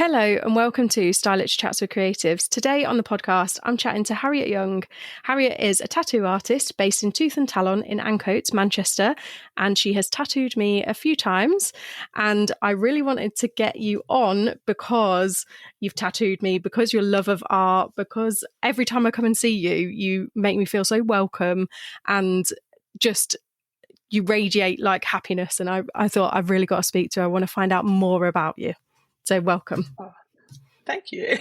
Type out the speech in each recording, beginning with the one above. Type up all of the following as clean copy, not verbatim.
Hello and welcome to Stylish Chats with Creatives. Today on the podcast, I'm chatting to Harriet Young. Harriet is a tattoo artist based in Tooth and Talon in Ancoats, Manchester, and she has tattooed me a few times. And I really wanted to get you on because you've tattooed me, because your love of art, because every time I come and see you, you make me feel so welcome and just you radiate like happiness. And I thought I've really got to speak to her. I want to find out more about you. So welcome. Oh, thank you.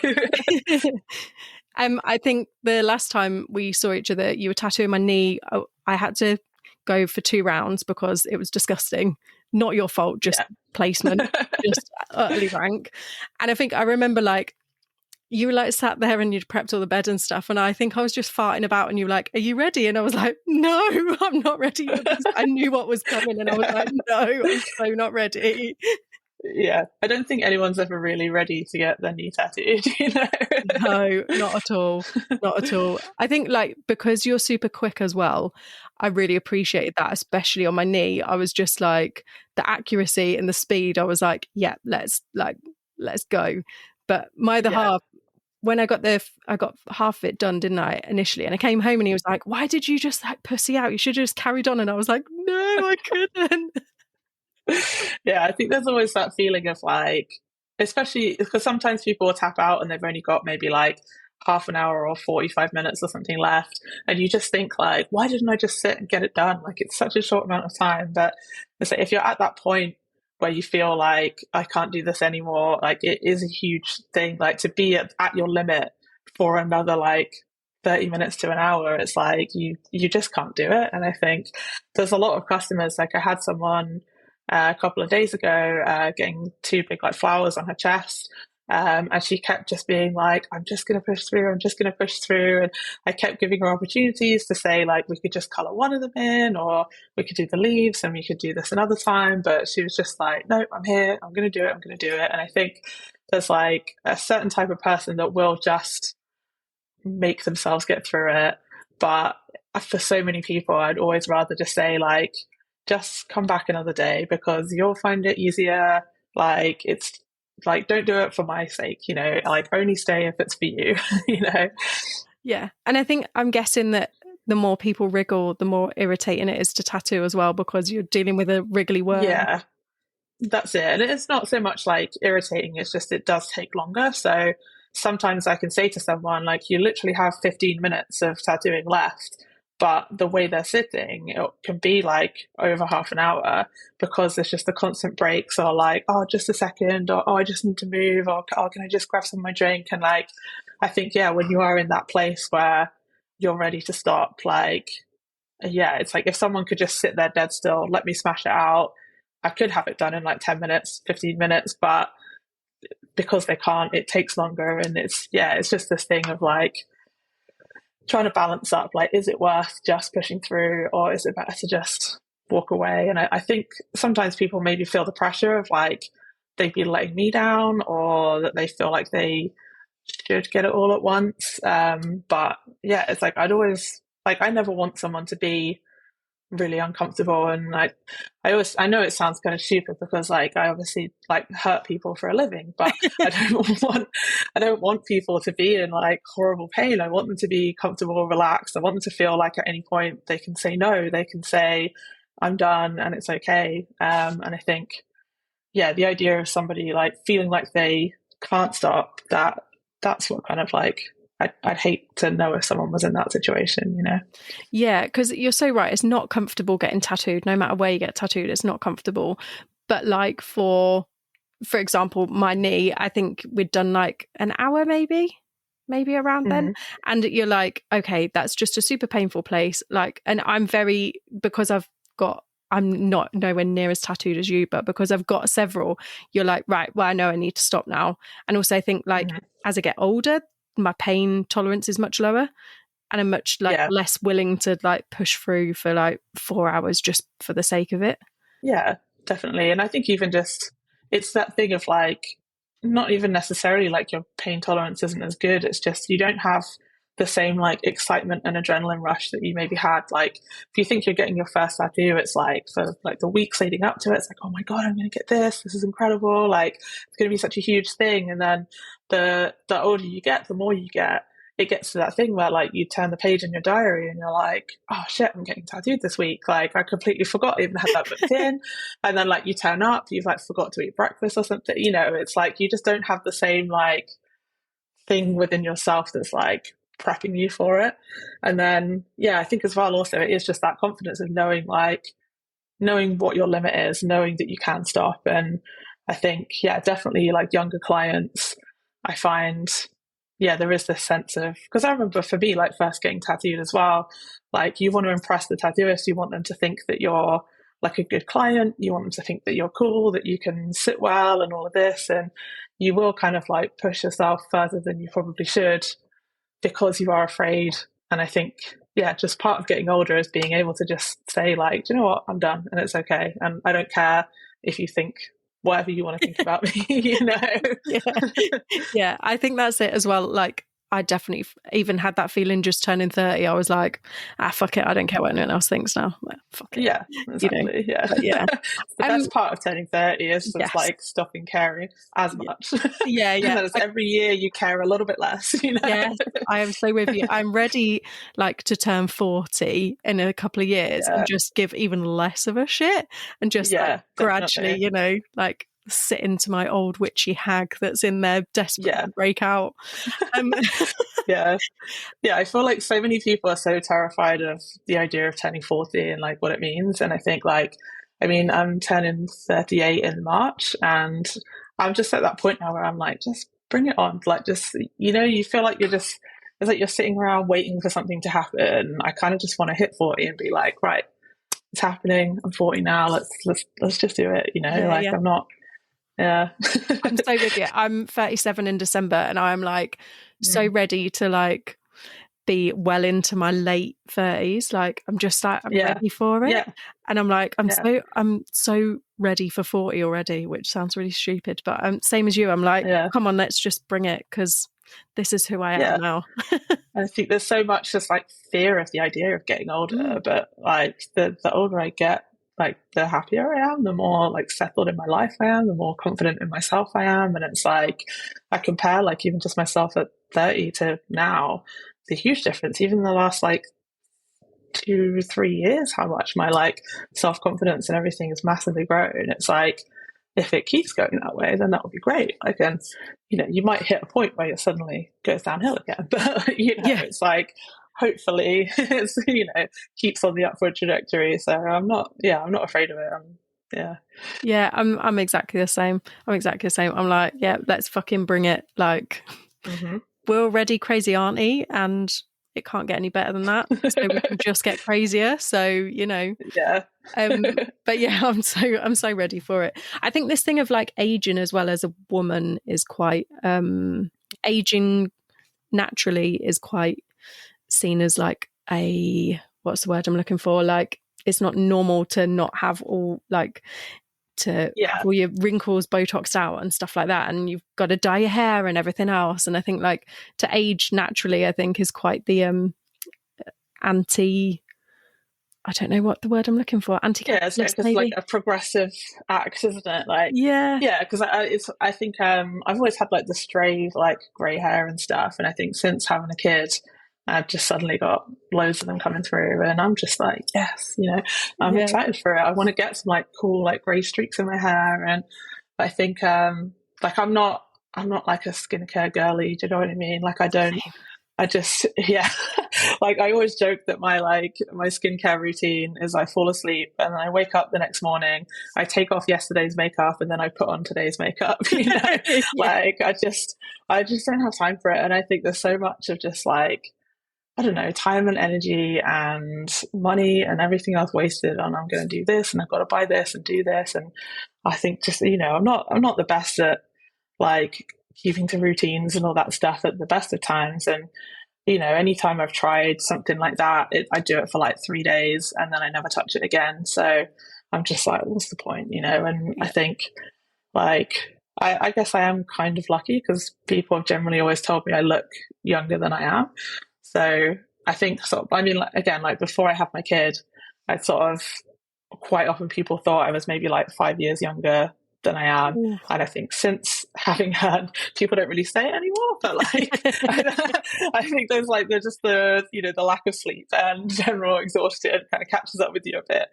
I think the last time we saw each other, you were tattooing my knee. I had to go for 2 rounds because it was disgusting. Not your fault, just placement, just utterly rank. And I think I remember like you were like sat there and you'd prepped all the bed and stuff. And I think I was just farting about and you were like, are you ready? And I was like, no, I'm not ready. I knew what was coming and I was like, no, I'm so not ready. Yeah, I don't think anyone's ever really ready to get their knee tattooed, you know? No, not at all. Not at all. I think like because you're super quick as well, I really appreciated that, especially on my knee. I was just like the accuracy and the speed. I was like, yeah, let's go. But my other half, when I got half of it done, didn't I, initially? And I came home and he was like, why did you just like pussy out? You should have just carried on. And I was like, no, I couldn't. Yeah, I think there's always that feeling of like, especially because sometimes people will tap out and they've only got maybe like half an hour or 45 minutes or something left. And you just think like, why didn't I just sit and get it done? Like it's such a short amount of time. But it's like, if you're at that point where you feel like I can't do this anymore, like it is a huge thing, like to be at your limit for another like 30 minutes to an hour, it's like you just can't do it. And I think there's a lot of customers, like I had someone a couple of days ago getting 2 big like flowers on her chest, and she kept just being like, I'm just going to push through, and I kept giving her opportunities to say like we could just color one of them in, or we could do the leaves and we could do this another time, but she was just like, no, I'm here, I'm going to do it. And I think there's like a certain type of person that will just make themselves get through it, but for so many people I'd always rather just say like, just come back another day because you'll find it easier. Like it's like, don't do it for my sake, you know, like only stay if it's for you, you know? Yeah. And I think I'm guessing that the more people wriggle, the more irritating it is to tattoo as well, because you're dealing with a wriggly worm. Yeah, that's it. And it's not so much like irritating, it's just, it does take longer. So sometimes I can say to someone, like, you literally have 15 minutes of tattooing left. But the way they're sitting, it can be like over half an hour because there's just the constant breaks or like, oh, just a second, or oh, I just need to move, or oh, can I just grab some of my drink? And like, I think, yeah, when you are in that place where you're ready to stop, like, yeah, it's like if someone could just sit there dead still, let me smash it out, I could have it done in like 10 minutes, 15 minutes, but because they can't, it takes longer. And it's just this thing of like, trying to balance up, like, is it worth just pushing through or is it better to just walk away? And I think sometimes people maybe feel the pressure of like they've been letting me down or that they feel like they should get it all at once. But yeah, it's like I'd always, like, I never want someone to be really uncomfortable. And like I know it sounds kind of stupid because like I obviously like hurt people for a living, but I don't want people to be in like horrible pain. I want them to be comfortable, relaxed. I want them to feel like at any point they can say no, they can say I'm done and it's okay. And I think the idea of somebody like feeling like they can't stop, that's what kind of like I'd hate to know if someone was in that situation, you know? Yeah, because you're so right. It's not comfortable getting tattooed. No matter where you get tattooed, it's not comfortable. But like for example, my knee, I think we'd done like an hour maybe around then. And you're like, okay, that's just a super painful place. Like, and I'm not nowhere near as tattooed as you, but because I've got several, you're like, right, well, I know I need to stop now. And also I think like as I get older, my pain tolerance is much lower and I'm much like less willing to like push through for like 4 hours just for the sake of it. Yeah, definitely. And I think even just, it's that thing of like, not even necessarily like your pain tolerance isn't as good. It's just, you don't have the same like excitement and adrenaline rush that you maybe had. Like if you think you're getting your first tattoo, it's like for like the weeks leading up to it, it's like, oh my God, I'm going to get this. This is incredible. Like it's going to be such a huge thing. And then the older you get, the more you get, it gets to that thing where like you turn the page in your diary and you're like, oh shit, I'm getting tattooed this week. Like I completely forgot I even had that booked in. And then like you turn up, you've like forgot to eat breakfast or something. You know, it's like you just don't have the same like thing within yourself that's like prepping you for it. And then yeah, I think as well also it is just that confidence of knowing what your limit is, knowing that you can stop. And I think yeah, definitely like younger clients, I find yeah, there is this sense of, because I remember for me, like first getting tattooed as well, like you want to impress the tattooist, you want them to think that you're like a good client, you want them to think that you're cool, that you can sit well and all of this, and you will kind of like push yourself further than you probably should because you are afraid. And I think, yeah, just part of getting older is being able to just say like, do you know what, I'm done and it's okay. And I don't care if you think whatever you want to think about me, you know? Yeah, I think that's it as well. Like, I definitely even had that feeling just turning 30. I was like, fuck it. I don't care what anyone else thinks now. Like, fuck it. Yeah, exactly. You know? Yeah. Yeah. The best part of turning 30 is just yes. like stopping caring as much. Yeah. And then every year you care a little bit less, you know? Yeah, I am so with you. I'm ready like to turn 40 in a couple of years and just give even less of a shit and just like gradually, you know, like sit into my old witchy hag that's in there desperate to break out. Yeah, I feel like so many people are so terrified of the idea of turning 40 and like what it means. And I think like, I mean, I'm turning 38 in March and I'm just at that point now where I'm like, just bring it on. Like just, you know, you feel like it's like you're sitting around waiting for something to happen. I kind of just want to hit 40 and be like, right, it's happening. I'm 40 now. Let's just do it. You know, I'm not. Yeah. I'm so with you. I'm 37 in December and I'm like so ready to like be well into my late 30s. Like I'm just like I'm ready for it. Yeah. And I'm like I'm so ready for 40 already, which sounds really stupid, but same as you. I'm like, come on, let's just bring it because this is who I am now. I think there's so much just like fear of the idea of getting older, but like the older I get, like the happier I am, the more like settled in my life I am, the more confident in myself I am. And it's like I compare like even just myself at 30 to now, it's a huge difference. Even the last like 2-3 years, how much my like self-confidence and everything has massively grown. It's like if it keeps going that way, then that would be great. Like, and you know, you might hit a point where it suddenly goes downhill again, but you know, it's like hopefully it's, you know, keeps on the upward trajectory. So I'm not afraid of it. I'm exactly the same. I'm like, yeah, let's fucking bring it. Like we're already crazy auntie and it can't get any better than that. So we can just get crazier. So, you know. But yeah, I'm so ready for it. I think this thing of like aging as well as a woman is quite aging naturally is quite seen as like what's the word I'm looking for? Like it's not normal to not have all like to have all your wrinkles Botoxed out and stuff like that, and you've got to dye your hair and everything else. And I think like to age naturally, I think is quite the anti. I don't know what the word I'm looking for. It's just like a progressive act, isn't it? Like because I think I've always had like the stray like grey hair and stuff, and I think since having a kid, I've just suddenly got loads of them coming through, and I'm just like, yes, you know, I'm excited for it. I want to get some like cool like grey streaks in my hair, and I think like I'm not like a skincare girly. Do you know what I mean? Like I just like I always joke that my skincare routine is I fall asleep and then I wake up the next morning, I take off yesterday's makeup and then I put on today's makeup. You know, like I just don't have time for it, and I think there's so much of just like, I don't know, time and energy and money and everything else wasted on I'm going to do this and I've got to buy this and do this. And I think just, you know, I'm not the best at like keeping to routines and all that stuff at the best of times. And, you know, anytime I've tried something like that, I do it for like 3 days and then I never touch it again. So I'm just like, what's the point, you know? And I think like, I guess I am kind of lucky because people have generally always told me I look younger than I am. So I think I mean, like, again, like before I had my kid, I sort of quite often people thought I was maybe like 5 years younger than I am. Ooh. And I think since having her, people don't really say it anymore, but like, I think there's just the lack of sleep and general exhaustion kind of catches up with you a bit.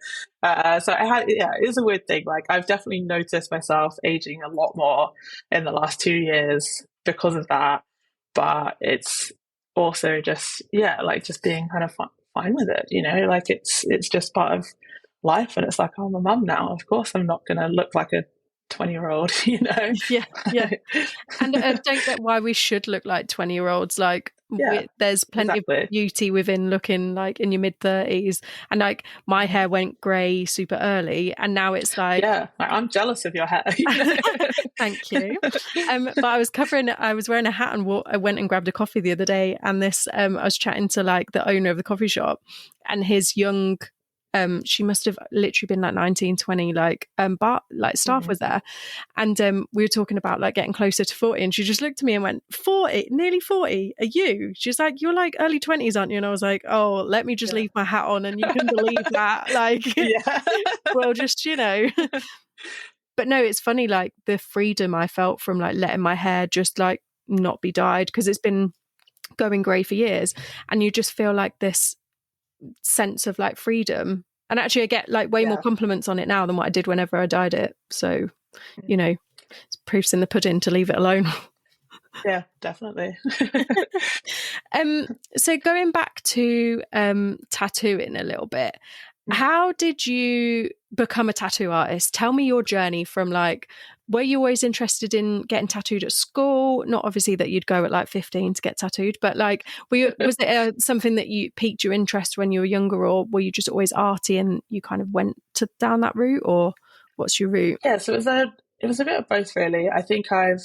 So it is a weird thing. Like I've definitely noticed myself aging a lot more in the last 2 years because of that. But it's also just, like just being kind of fine with it, like it's just part of life. And it's like, oh, I'm a mum now. Of course, I'm not going to look like a 20-year-old, Yeah, yeah. And I don't get why we should look like 20-year-olds. Like, there's plenty of beauty within looking like in your mid-30s. And like, my hair went grey super early, and now it's like... Yeah, I'm jealous of your hair. Thank you. But I was wearing a hat, and I went and grabbed a coffee the other day, and I was chatting to like the owner of the coffee shop, and his young... she must have literally been like 19, 20, but like staff was there. And we were talking about like getting closer to 40, and she just looked at me and went, 40, nearly 40, are you? She's like, you're like early 20s, aren't you? And I was like, oh, let me just leave my hat on, and you can believe that. Like, well, just, But no, it's funny, like the freedom I felt from like letting my hair just like not be dyed, because it's been going grey for years, and you just feel like this sense of like freedom. And actually I get like way more compliments on it now than what I did whenever I dyed it. So it's proofs in the pudding to leave it alone. Yeah, definitely. So going back to tattooing a little bit, how did you become a tattoo artist? Tell me your journey from like, were you always interested in getting tattooed at school? Not obviously that you'd go at like 15 to get tattooed, but like, was it something that you piqued your interest when you were younger, or were you just always arty and you kind of went down that route, or what's your route? Yeah, so it was a bit of both, really. I think I've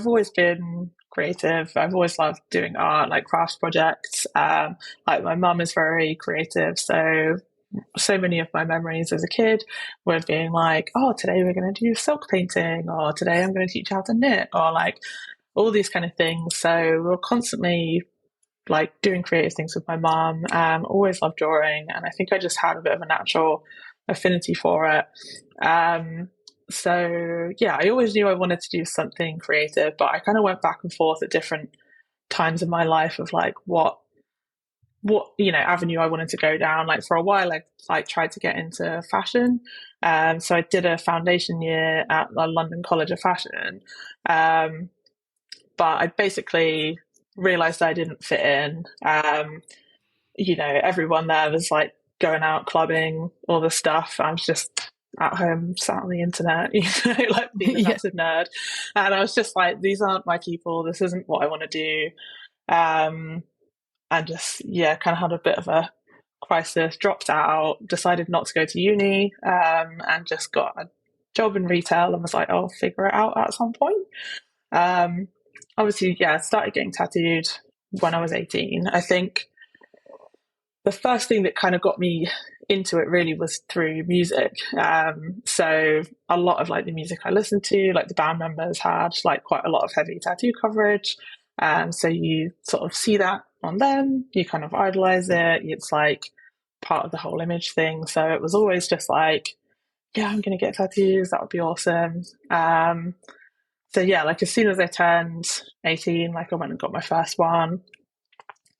always been creative. I've always loved doing art, like craft projects. Like my mum is very creative, so many of my memories as a kid were being like, oh, today we're going to do silk painting, or today I'm going to teach you how to knit, or like all these kind of things. So we're constantly like doing creative things with my mum. Always loved drawing, and I think I just had a bit of a natural affinity for it. So yeah, I always knew I wanted to do something creative, but I kind of went back and forth at different times in my life of like what avenue I wanted to go down. Like for a while I tried to get into fashion, so I did a foundation year at the London College of Fashion, but I basically realized I didn't fit in. Everyone there was like going out clubbing, all the stuff. I was just at home sat on the internet, like being a massive nerd, and I was just like, these aren't my people, this isn't what I want to do. And just, kind of had a bit of a crisis, dropped out, decided not to go to uni, and just got a job in retail and was like, I'll figure it out at some point. Obviously, started getting tattooed when I was 18. I think the first thing that kind of got me into it really was through music. So a lot of like the music I listened to, like the band members had like quite a lot of heavy tattoo coverage. So you sort of see that on them, you kind of idolize it. It's like part of the whole image thing. So it was always just like, I'm going to get tattoos. That would be awesome. So like as soon as I turned 18, like I went and got my first one.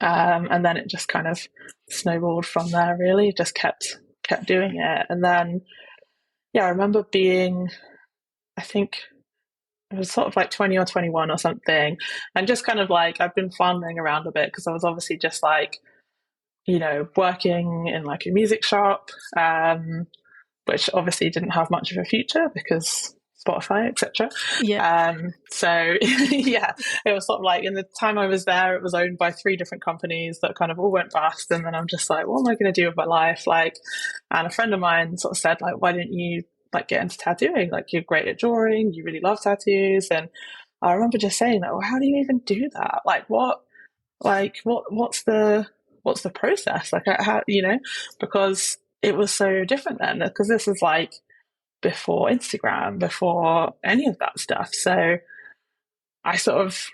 And then it just kind of snowballed from there, really. Just kept doing it. And then, I remember being, I think it was sort of like 20 or 21 or something. And just kind of like, I've been floundering around a bit because I was obviously just like, working in like a music shop, which obviously didn't have much of a future because Spotify, etc. So it was sort of like in the time I was there, it was owned by 3 different companies that kind of all went bust, and then I'm just like, what am I going to do with my life? Like, and a friend of mine sort of said like, why didn't you like get into tattooing? Like, you're great at drawing, you really love tattoos. And I remember just saying that, well, how do you even do that? Like what's the process? Like, how, because it was so different then, because this is like before Instagram, before any of that stuff. So I sort of,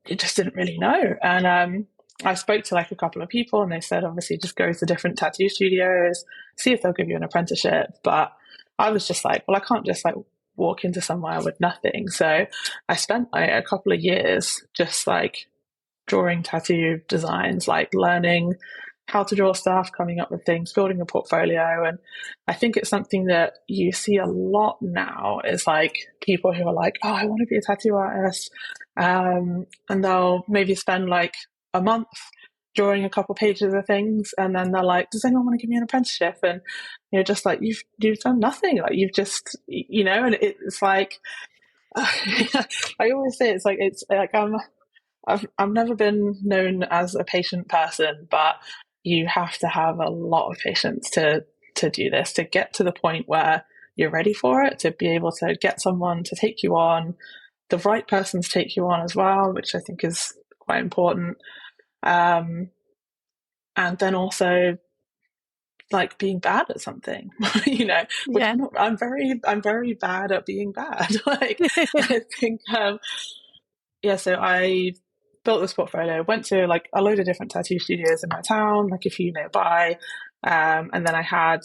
it just didn't really know. And I spoke to like a couple of people and they said, obviously, just go to different tattoo studios, see if they'll give you an apprenticeship. But I was just like, well, I can't just like walk into somewhere with nothing. So I spent like a couple of years just like drawing tattoo designs, like learning how to draw stuff, coming up with things, building a portfolio. And I think it's something that you see a lot now is like people who are like, oh, I want to be a tattoo artist. And they'll maybe spend like a month drawing a couple pages of things. And then they're like, does anyone want to give me an apprenticeship? And you're just like, you've done nothing. Like you've just, and it's like, I always say it's like I've never been known as a patient person, but you have to have a lot of patience to do this, to get to the point where you're ready for it, to be able to get someone to take you on, the right person to take you on as well, which I think is quite important. And then also like being bad at something, which Yeah. I'm very bad at being bad. Like I think, so I built this portfolio, went to like a load of different tattoo studios in my town, like a few nearby. And then I had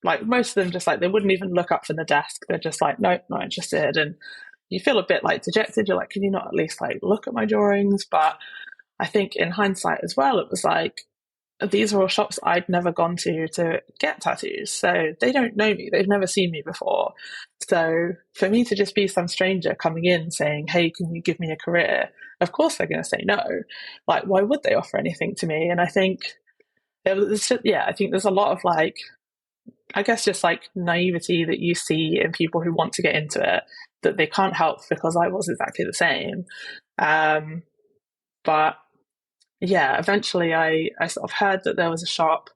like most of them just like, they wouldn't even look up from the desk. They're just like, nope, not interested. And you feel a bit like dejected. You're like, can you not at least like look at my drawings? But I think in hindsight as well, it was like, these are all shops I'd never gone to get tattoos. So they don't know me. They've never seen me before. So for me to just be some stranger coming in saying, hey, can you give me a career? Of course they're going to say no. Like, why would they offer anything to me? And I think I think there's a lot of like, I guess just like naivety that you see in people who want to get into it that they can't help because I was exactly the same. But yeah, eventually I sort of heard that there was a shop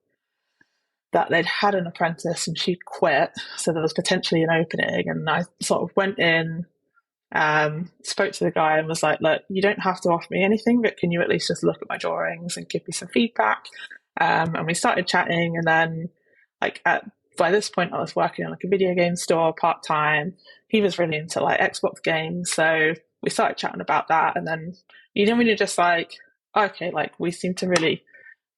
that they'd had an apprentice and she'd quit. So there was potentially an opening. And I sort of went in, spoke to the guy and was like, look, you don't have to offer me anything, but can you at least just look at my drawings and give me some feedback? And we started chatting. And then like by this point I was working on like a video game store part-time. He was really into like Xbox games. So we started chatting about that. And then, when you're just like, okay, like we seem to really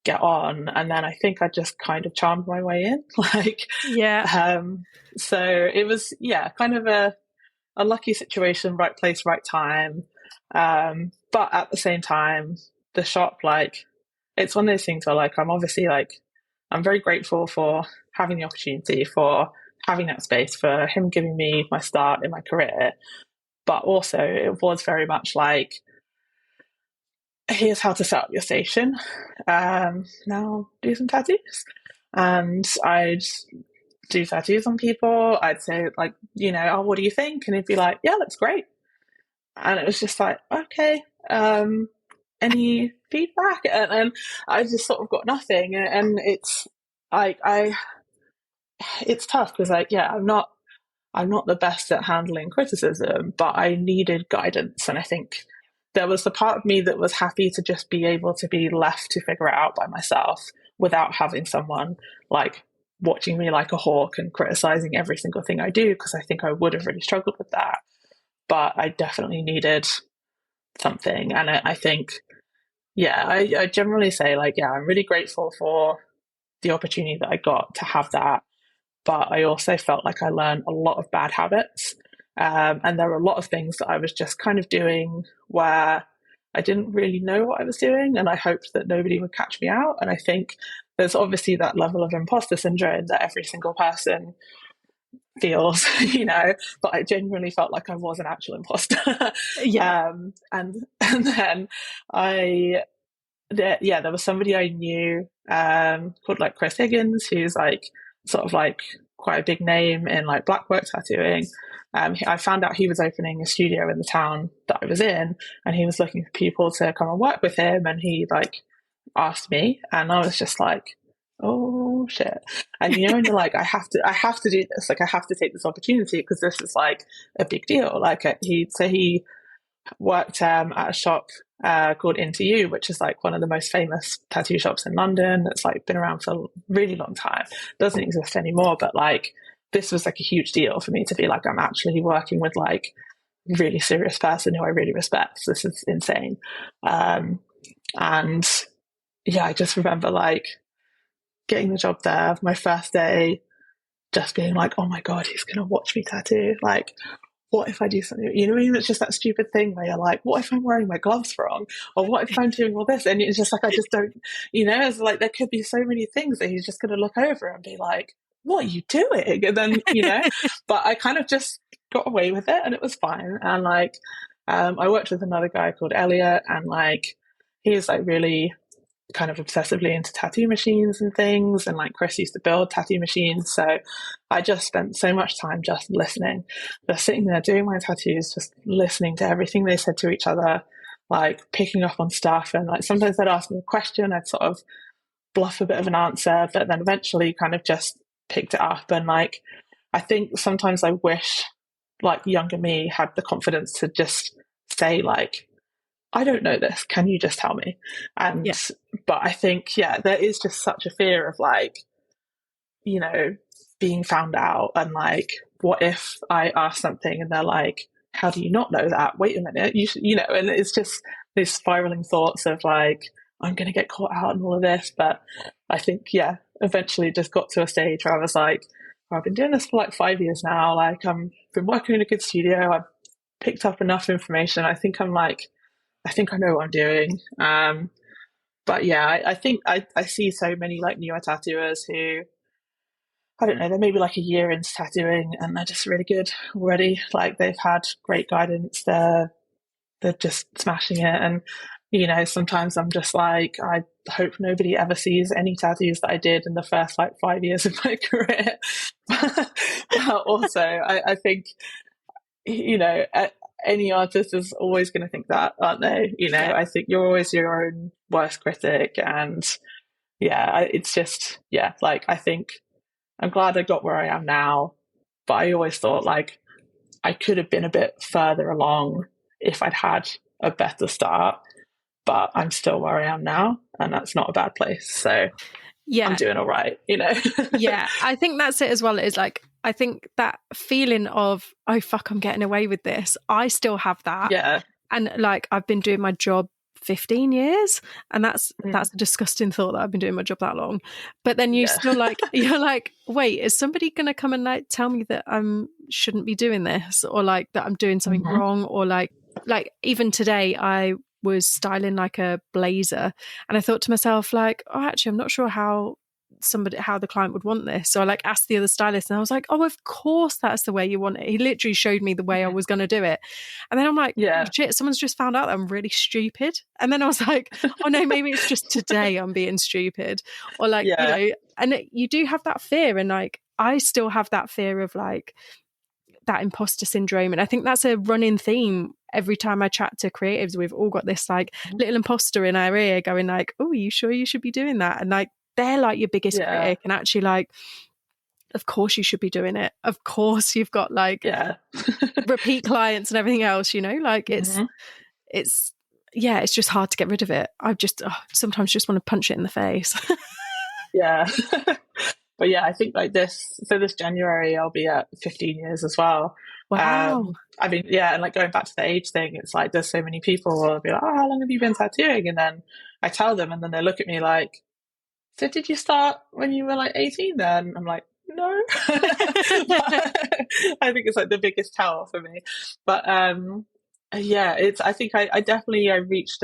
get on. And then I think I just kind of charmed my way in. So it was, kind of a lucky situation, right place, right time. But at the same time, the shop, like, it's one of those things where like, I'm very grateful for having the opportunity, for having that space, for him giving me my start in my career. But also it was very much like, here's how to set up your station. Now do some tattoos. And I'd do tattoos on people. I'd say like, oh, what do you think? And he'd be like, yeah, that's great. And it was just like, okay, any feedback? And I just sort of got nothing. And it's like, it's tough because like, I'm not the best at handling criticism, but I needed guidance. And I think there was the part of me that was happy to just be able to be left to figure it out by myself without having someone like watching me like a hawk and criticizing every single thing I do, because I think I would have really struggled with that. But I definitely needed something. And I think, I generally say like, I'm really grateful for the opportunity that I got to have that. But I also felt like I learned a lot of bad habits. And there were a lot of things that I was just kind of doing where I didn't really know what I was doing, and I hoped that nobody would catch me out. And I think there's obviously that level of imposter syndrome that every single person feels, but I genuinely felt like I was an actual imposter. And then there was somebody I knew called like Chris Higgins, who's like sort of like quite a big name in like blackwork tattooing. I found out he was opening a studio in the town that I was in, and he was looking for people to come and work with him. And he like asked me, and I was just like, oh shit. And and you're like, I have to do this. Like I have to take this opportunity because this is like a big deal. Like he worked at a shop called Into You, which is like one of the most famous tattoo shops in London. That's like been around for a really long time. Doesn't exist anymore, but like this was like a huge deal for me to be like, I'm actually working with like a really serious person who I really respect. This is insane. And yeah, I just remember like getting the job there, my first day, just being like, oh my God, he's going to watch me tattoo. Like, what if I do something? You know what I mean? It's just that stupid thing where you're like, what if I'm wearing my gloves wrong? Or what if I'm doing all this? And it's just like, I just don't, it's like there could be so many things that he's just going to look over and be like, what are you doing? And then, but I kind of just got away with it and it was fine. And like, I worked with another guy called Elliot, and like, he's like really kind of obsessively into tattoo machines and things, and like Chris used to build tattoo machines, so I just spent so much time just listening, just sitting there doing my tattoos, just listening to everything they said to each other, like picking up on stuff. And like sometimes they'd ask me a question, I'd sort of bluff a bit of an answer, but then eventually kind of just picked it up. And like I think sometimes I wish like younger me had the confidence to just say like, I don't know this. Can you just tell me? And, Yeah. but I think, yeah, there is just such a fear of like, being found out, and like, what if I ask something and they're like, how do you not know that? Wait a minute. And it's just these spiraling thoughts of like, I'm going to get caught out and all of this. But I think, yeah, eventually just got to a stage where I was like, I've been doing this for like 5 years now. Like, I've been working in a good studio. I've picked up enough information. I think I know what I'm doing. But yeah, I think I see so many like newer tattooers who, I don't know, they're maybe like a year into tattooing and they're just really good already. Like they've had great guidance. They're just smashing it. And, sometimes I'm just like, I hope nobody ever sees any tattoos that I did in the first like 5 years of my career. But also, I think, any artist is always going to think that, aren't they? Yeah. I think you're always your own worst critic. And yeah, it's just, yeah, like I think I'm glad I got where I am now, but I always thought like I could have been a bit further along if I'd had a better start, but I'm still where I am now, and that's not a bad place. So I'm Yeah. doing all right, Yeah. I think that's it as well. Is like, I think that feeling of, oh, fuck, I'm getting away with this. I still have that. Yeah. And like, I've been doing my job 15 years, and that's Mm. a disgusting thought that I've been doing my job that long. But then you Yeah. still like, you're like, wait, is somebody going to come and like tell me that I shouldn't be doing this, or like that I'm doing something Mhm. wrong, or like even today I was styling like a blazer, and I thought to myself like, oh, actually I'm not sure how the client would want this. So I like asked the other stylist, and I was like, oh, of course that's the way you want it. He literally showed me the way I was going to do it. And then I'm like, oh, Yeah. shit, someone's just found out that I'm really stupid. And then I was like, oh no, maybe it's just today I'm being stupid. Or like, Yeah. and you do have that fear. And like, I still have that fear of like that imposter syndrome. And I think that's a running theme. Every time I chat to creatives, we've all got this like little imposter in our ear going like, oh, are you sure you should be doing that? And like, they're like your biggest Yeah. critic, and actually like, of course you should be doing it. Of course you've got like Yeah. repeat clients and everything else, like Mhm. it's yeah, it's just hard to get rid of it. I just sometimes just want to punch it in the face. Yeah. But yeah, I think like this January I'll be at 15 years as well. Wow. I mean, yeah, and like going back to the age thing, it's like there's so many people who will be like, oh, how long have you been tattooing? And then I tell them, and then they look at me like, so did you start when you were like 18 then? I'm like, no. I think it's like the biggest tell for me. But yeah, I think I definitely I reached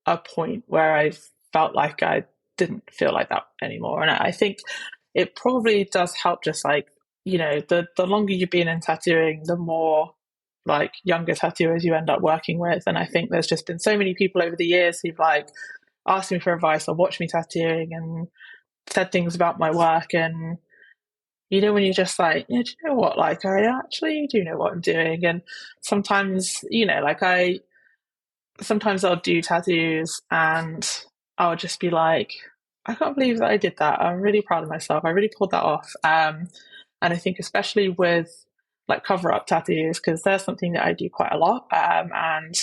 a point where I felt like I didn't feel like that anymore. And I think it probably does help, just like, the longer you've been in tattooing, the more like younger tattooers you end up working with. And I think there's just been so many people over the years who've like asked me for advice or watched me tattooing and said things about my work. And when you're just like, yeah, do you know what, like I actually do know what I'm doing. And sometimes, like sometimes I'll do tattoos and I'll just be like, I can't believe that I did that. I'm really proud of myself. I really pulled that off. And I think especially with like cover up tattoos, because they're something that I do quite a lot, and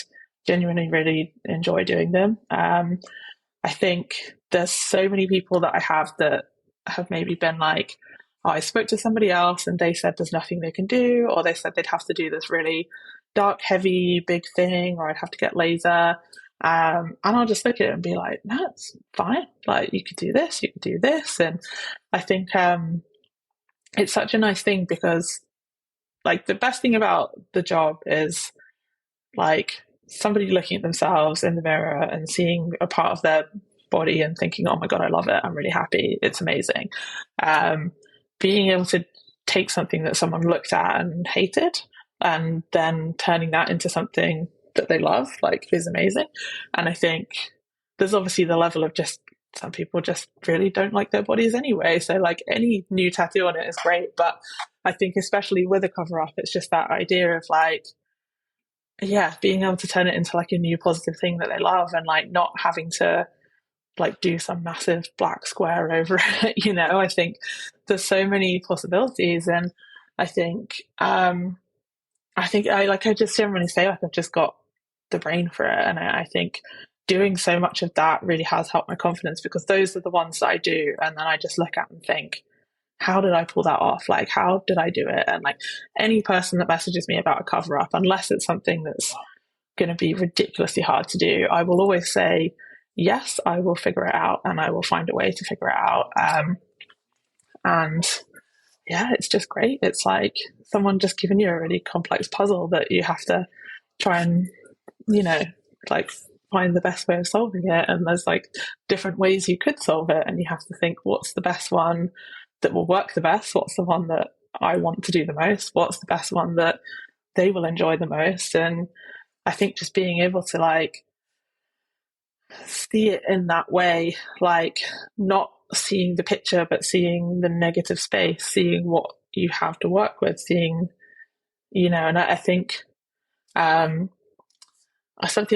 genuinely really enjoy doing them. I think there's so many people that I have that have maybe been like, oh, I spoke to somebody else and they said there's nothing they can do, or they said they'd have to do this really dark, heavy, big thing, or I'd have to get laser. And I'll just look at it and be like, no, it's fine. Like, you could do this, you could do this. And I think it's such a nice thing because, like, the best thing about the job is, like, somebody looking at themselves in the mirror and seeing a part of their body and thinking, oh my God, I love it. I'm really happy. It's amazing. Being able to take something that someone looked at and hated and then turning that into something that they love, like, is amazing. And I think there's obviously the level of just some people just really don't like their bodies anyway. So, like, any new tattoo on it is great. But I think especially with a cover up, it's just that idea of, like, yeah, being able to turn it into like a new positive thing that they love, and like not having to like do some massive black square over it. I think there's so many possibilities. And I think I just generally say, like, I've just got the brain for it. And I think doing so much of that really has helped my confidence, because those are the ones that I do and then I just look at and think, how did I pull that off? Like, how did I do it? And like, any person that messages me about a cover up, unless it's something that's going to be ridiculously hard to do, I will always say, yes, I will figure it out and I will find a way to figure it out. And yeah, it's just great. It's like someone just giving you a really complex puzzle that you have to try and, like, find the best way of solving it. And there's like different ways you could solve it. And you have to think, what's the best one that will work the best? What's the one that I want to do the most? What's the best one that they will enjoy the most? And I think just being able to like see it in that way, like not seeing the picture, but seeing the negative space, seeing what you have to work with, seeing, and I think something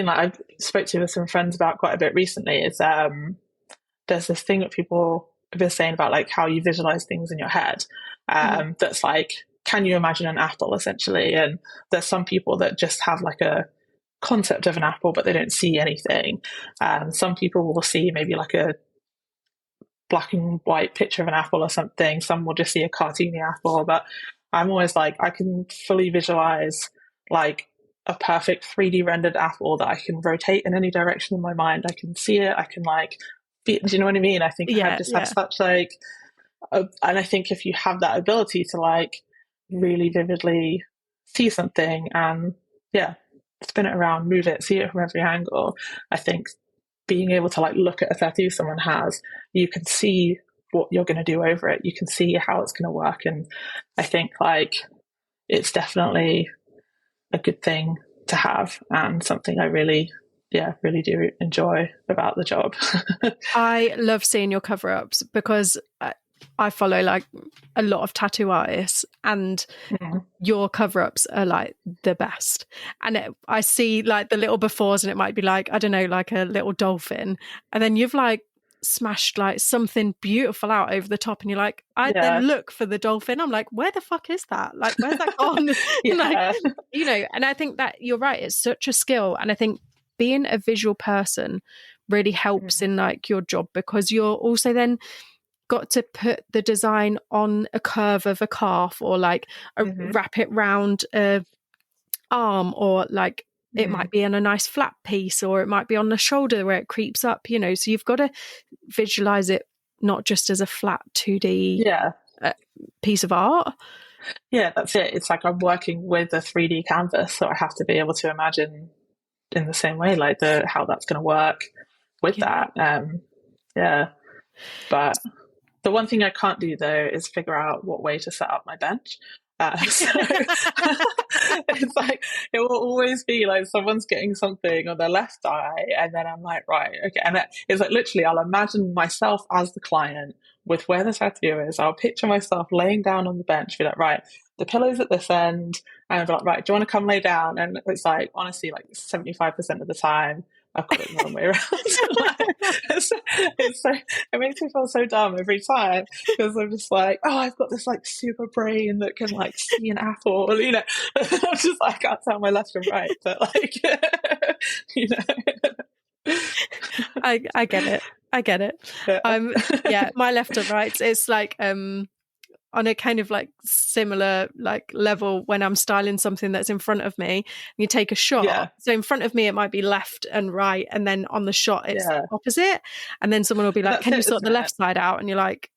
like I spoke to with some friends about quite a bit recently is there's this thing that people have been saying about like how you visualize things in your head. That's like, can you imagine an apple essentially? And there's some people that just have like a concept of an apple, but they don't see anything. Some people will see maybe like a black and white picture of an apple or something. Some will just see a cartoony apple. But I'm always like, I can fully visualize like a perfect 3D rendered apple that I can rotate in any direction in my mind. I can see it. I can like, do you know what I mean? I think I just have such like, and I think if you have that ability to like really vividly see something and spin it around, move it, see it from every angle, I think being able to like look at a tattoo someone has, you can see what you're going to do over it. You can see how it's going to work. And I think like it's definitely a good thing to have and something I really do enjoy about the job. I love seeing your cover-ups because I follow like a lot of tattoo artists, and your cover-ups are like the best. And I see like the little befores, and it might be like, I don't know, like a little dolphin, and then you've like smashed like something beautiful out over the top, and you're like, I then look for the dolphin. I'm like, where the fuck is that? Like, where's that gone? Like, and I think that you're right. It's such a skill, and I think being a visual person really helps in like your job, because you're also then got to put the design on a curve of a calf, or like wrap it round a arm, or like it might be in a nice flat piece, or it might be on the shoulder where it creeps up, so you've got to visualize it not just as a flat 2D piece of art. Yeah, that's it. It's like I'm working with a 3D canvas, so I have to be able to imagine in the same way like how that's going to work with that. But the one thing I can't do though is figure out what way to set up my bench. So it's like it will always be like someone's getting something on their left eye, and then I'm like, right, okay, and it's like literally I'll imagine myself as the client with where the tattoo is. I'll picture myself laying down on the bench, be like, right, the pillow's at this end, and I'll be like, right, do you want to come lay down? And it's like honestly like 75% of the time I've got it the wrong way around. It makes me feel so dumb every time, because I'm just like, oh, I've got this like super brain that can like see an apple, I'm just like, I can't tell my left from right, but like, I get it. My left and right, it's like on a kind of like similar like level when I'm styling something that's in front of me. You take a Yeah. shot. So in front of me, it might be left and right. And then on the shot, it's Yeah. opposite. And then someone will be But like, that's can you it, sort isn't the it? left side out? And you're like,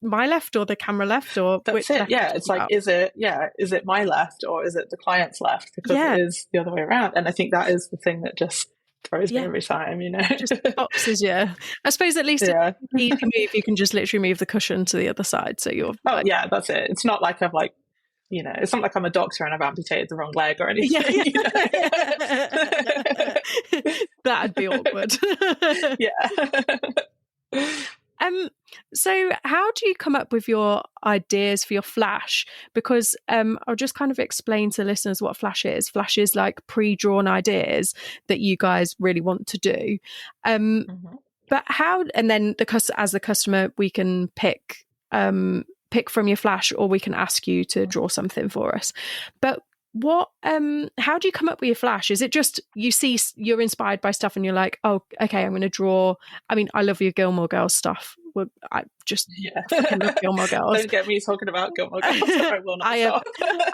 my left or the camera left, or That's which it. left are you Yeah. It's talking like, about? is it my left or is it the client's left? Because it Yeah. is the other way around. And I think that is the thing that just throws me Yeah. every time, Just boxes, yeah. I suppose at least Yeah. it's an easy move. You can just literally move the cushion to the other side. So you're Oh, like, yeah, that's it. It's not like I've like, it's not like I'm a doctor and I've amputated the wrong leg or yeah, anything. yeah. That'd be awkward. Yeah. So how do you come up with your ideas for your flash? Because I'll just kind of explain to listeners what flash is. Flash is like pre-drawn ideas that you guys really want to do. Mhm. But how, and then as the customer, we can pick from your flash, or we can ask you to draw something for us. But how do you come up with your flash? Is it just you're inspired by stuff and you're like, oh, okay, I'm going to draw. I mean, I love your Gilmore Girls stuff. I just fucking love Gilmore Girls. Don't get me talking about Gilmore Girls. I will not stop.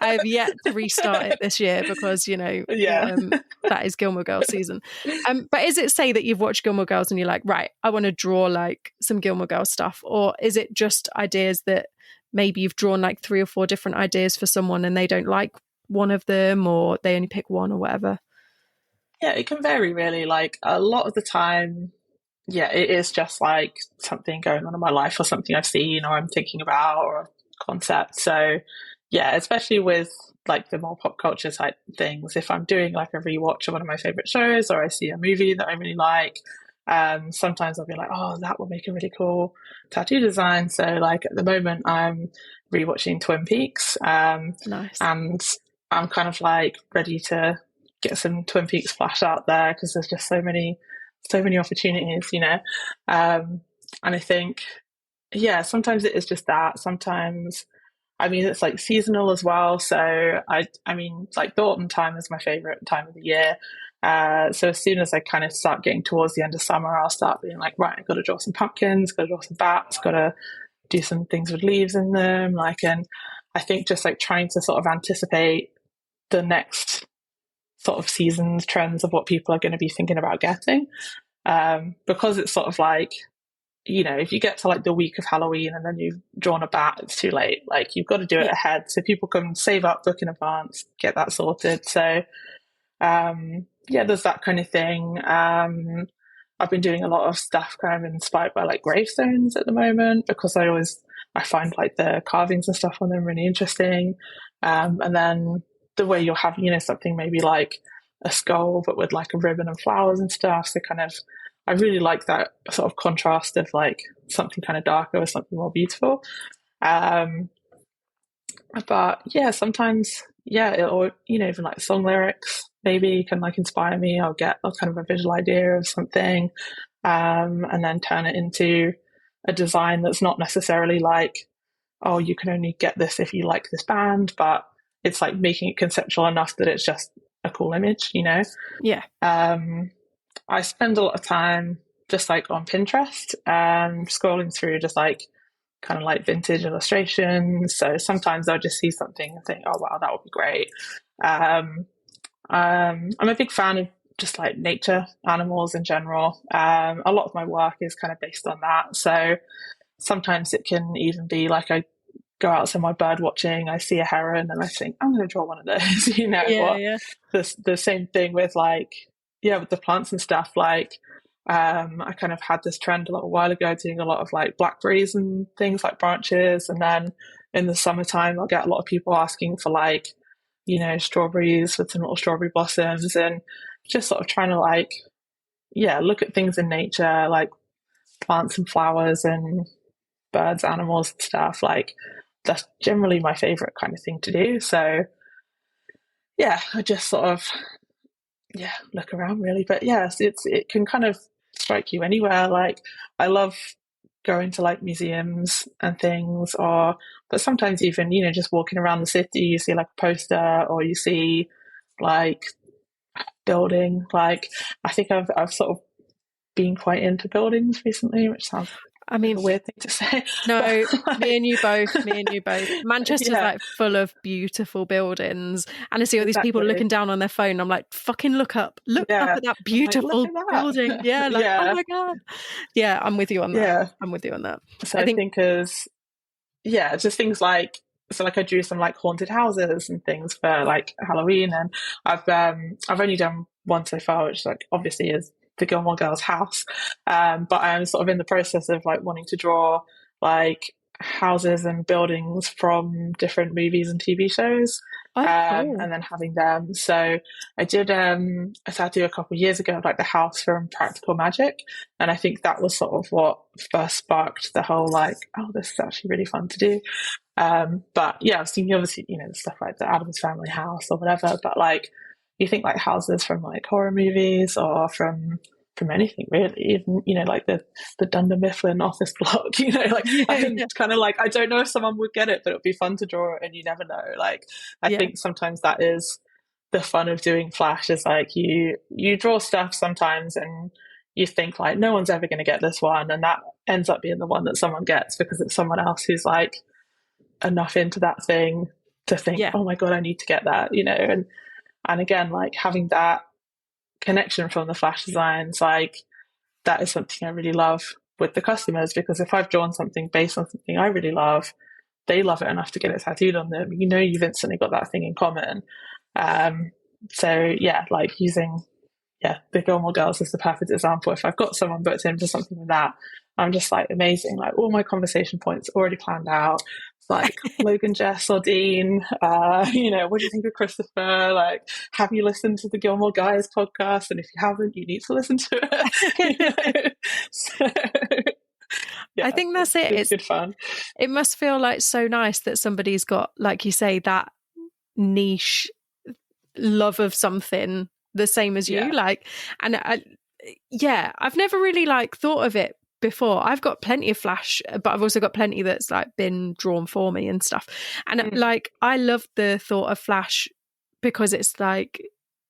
I have yet to restart it this year because, that is Gilmore Girls season. But is it say that you've watched Gilmore Girls and you're like, right, I want to draw like some Gilmore Girls stuff? Or is it just ideas that maybe you've drawn like 3 or 4 different ideas for someone and they don't like one of them, or they only pick one or whatever? Yeah, it can vary really. Like a lot of the time, yeah, it is just like something going on in my life or something I've seen or I'm thinking about or a concept. So yeah, especially with like the more pop culture type things, if I'm doing like a rewatch of one of my favorite shows or I see a movie that I really like, sometimes I'll be like, oh, that would make a really cool tattoo design. So like at the moment I'm rewatching Twin Peaks, Nice. and I'm kind of like ready to get some Twin Peaks flash out there because there's just so many opportunities, and I think, yeah, sometimes it is just that. Sometimes, I mean, it's like seasonal as well. So I mean, like the autumn time is my favorite time of the year. So as soon as I kind of start getting towards the end of summer, I'll start being like, right, I've got to draw some pumpkins, got to draw some bats, got to do some things with leaves in them. And I think just like trying to sort of anticipate the next sort of seasons trends of what people are going to be thinking about getting, because it's sort of like, if you get to like the week of Halloween and then you've drawn a bat, it's too late. Like you've got to do it ahead so people can save up, book in advance, get that sorted. So yeah, there's that kind of thing. I've been doing a lot of stuff kind of inspired by like gravestones at the moment because I find like the carvings and stuff on them really interesting. And then the way you'll have, something maybe like a skull, but with like a ribbon and flowers and stuff. So kind of, I really like that sort of contrast of like something kind of darker with something more beautiful. But yeah, sometimes, yeah, or, even like song lyrics maybe can like inspire me. I'll get a kind of a visual idea of something, and then turn it into a design that's not necessarily like, oh, you can only get this if you like this band, but it's like making it conceptual enough that it's just a cool image, Yeah. I spend a lot of time just like on Pinterest, scrolling through just like kind of like vintage illustrations. So sometimes I'll just see something and think, oh wow, that would be great. I'm a big fan of just like nature, animals in general. A lot of my work is kind of based on that. So sometimes it can even be like I go out somewhere bird watching, I see a heron and I think I'm going to draw one of those, Yeah. The same thing with like, yeah, with the plants and stuff. Like, I kind of had this trend a little while ago doing a lot of like blackberries and things like branches. And then in the summertime, I'll get a lot of people asking for like, strawberries with some little strawberry blossoms, and just sort of trying to like, yeah, look at things in nature, like plants and flowers and birds, animals and stuff. Like that's generally my favorite kind of thing to do. So yeah, I just sort of, yeah, look around really. But yes, it can kind of strike you anywhere. Like I love going to like museums and things, but sometimes even, just walking around the city, you see like a poster or you see like building. Like I think I've sort of been quite into buildings recently, which sounds I Like mean, a weird thing to say. no, But, me and you both. Manchester's yeah, like full of beautiful buildings. And I see all these people exactly. looking down on their phone. I'm like, fucking look up Yeah. at that I'm like, look beautiful at building. that. Yeah, like, oh Yeah. my God. Yeah, I'm with you on that. Yeah. I'm with you on that. So I I think, think as yeah, just things like so like I drew some like haunted houses and things for like Halloween, and I've only done one so far, which like obviously is the Gilmore Girls house. But I'm sort of in the process of like wanting to draw like houses and buildings from different movies and TV shows. oh, cool. And then having them. So I did a tattoo a couple of years ago of like the house from Practical Magic. And I think that was sort of what first sparked the whole like, oh, this is actually really fun to do. But yeah, I was thinking obviously, you know, stuff like the Addams Family house or whatever, but like you think like houses from like horror movies or from anything really, even, you know, like the Dunder Mifflin office block, you know, like Yeah, I'm yeah, kind of like, I don't know if someone would get it, but it would be fun to draw it and you never know. Like I yeah, think sometimes that is the fun of doing Flash is like you draw stuff sometimes and you think like no one's ever going to get this one, and that ends up being the one that someone gets because it's someone else who's like enough into that thing to think, yeah, oh my god, I need to get that, you know. And again, like having that connection from the Flash designs, like that is something I really love with the customers, because if I've drawn something based on something I really love, they love it enough to get it tattooed on them. You know, you've instantly got that thing in common. Um, so yeah, like using the Gilmore Girls is the perfect example. If I've got someone booked in for something like that, I'm just like amazing. Like all my conversation points already planned out. It's like Logan, Jess, or Dean. You know, what do you think of Christopher? Like, have you listened to the Gilmore Guys podcast? And if you haven't, you need to listen to it. You know? So, I yeah, think that's it. it's good fun. It must feel like so nice that somebody's got, like you say, that niche love of something the same as you. Yeah. Like, and yeah, I've never really like thought of it before. I've got plenty of Flash, but I've also got plenty that's like been drawn for me and stuff. And like, I love the thought of Flash because it's like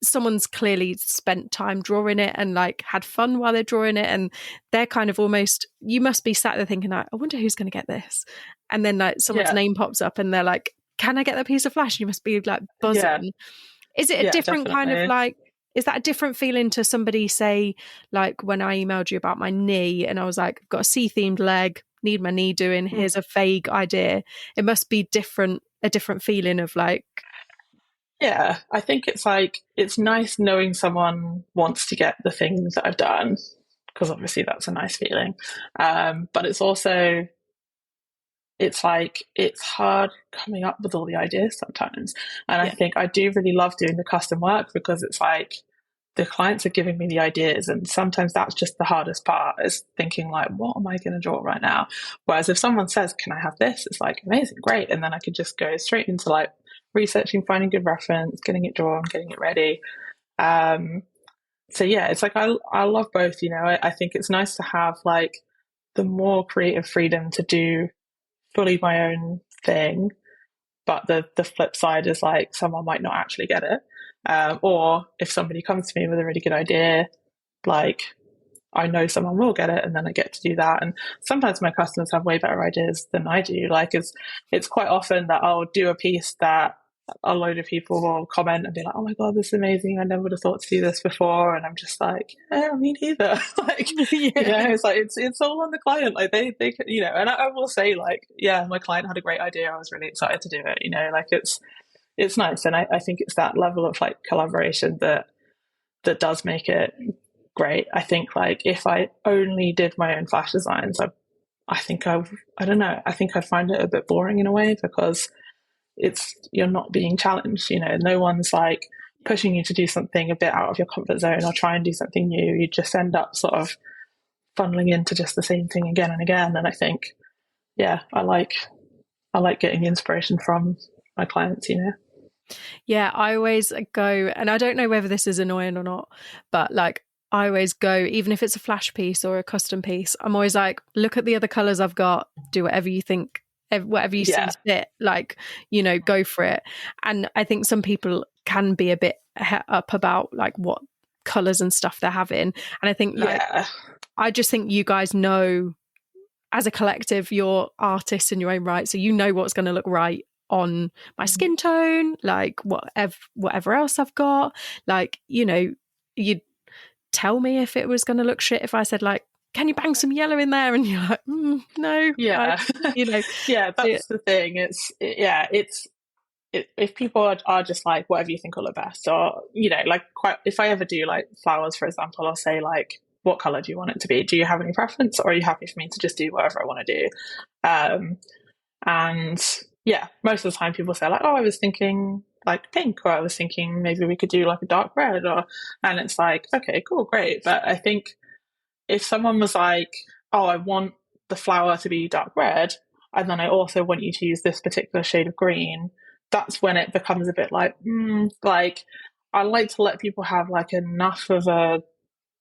someone's clearly spent time drawing it and like had fun while they're drawing it, and they're kind of almost, you must be sat there thinking like, I wonder who's going to get this, and then like someone's Yeah. name pops up and they're like, can I get that piece of Flash? And you must be like buzzing. Yeah. Is it a Yeah, different kind of definitely. like, is that a different feeling to somebody, say, like when I emailed you about my knee and I was like, I've got a sea-themed leg, need my knee doing, here's a vague idea. It must be a different feeling of like, Yeah, I think it's like it's nice knowing someone wants to get the things that I've done, because obviously that's a nice feeling. But it's also it's like it's hard coming up with all the ideas sometimes. And I yeah, think I do really love doing the custom work because it's like the clients are giving me the ideas, and sometimes that's just the hardest part, is thinking like, what am I going to draw right now? Whereas if someone says, can I have this, it's like amazing, great, and then I could just go straight into like researching, finding good reference, getting it drawn, getting it ready. So yeah, it's like I love both, you know. I think it's nice to have like the more creative freedom to do fully my own thing, but the flip side is like someone might not actually get it. Or if somebody comes to me with a really good idea, like I know someone will get it, and then I get to do that. And sometimes my customers have way better ideas than I do. Like it's quite often that I'll do a piece that a load of people will comment and be like, "Oh my god, this is amazing! I never would have thought to do this before." And I'm just like, "Yeah, me neither." Like, yeah, you know, it's like it's all on the client. Like they you know. And I will say like, yeah, my client had a great idea. I was really excited to do it. You know, like it's nice, and I think it's that level of like collaboration that does make it great. I think like if I only did my own Flash designs, I think I don't know, I think I'd find it a bit boring in a way, because you're not being challenged, you know, no one's like pushing you to do something a bit out of your comfort zone or try and do something new. You just end up sort of funneling into just the same thing again and again. And I think, yeah, I like getting inspiration from my clients, you know. yeah. I always go, and I don't know whether this is annoying or not, but like I always go, even if it's a Flash piece or a custom piece, I'm always like, look at the other colors I've got, do whatever you think, whatever you see Yeah. fit, like, you know, go for it. And I think some people can be a bit het up about like what colors and stuff they're having. And I think like, Yeah. I just think you guys know as a collective, you're artists in your own right, so you know what's going to look right on my skin tone, like whatever else I've got. Like, you know, you'd tell me if it was going to look shit if I said like, can you bang some yellow in there? And you're like, no. Yeah. You know. Yeah, that's the thing. If people are just like, whatever you think will look best, or, you know, like, if I ever do like flowers, for example, I'll say like, what color do you want it to be? Do you have any preference, or are you happy for me to just do whatever I want to do? And yeah, most of the time people say like, oh, I was thinking like pink, or I was thinking maybe we could do like a dark red, and it's like, okay, cool, great. But I think if someone was like, oh, I want the flower to be dark red, and then I also want you to use this particular shade of green, that's when it becomes a bit like, like, I like to let people have like enough of a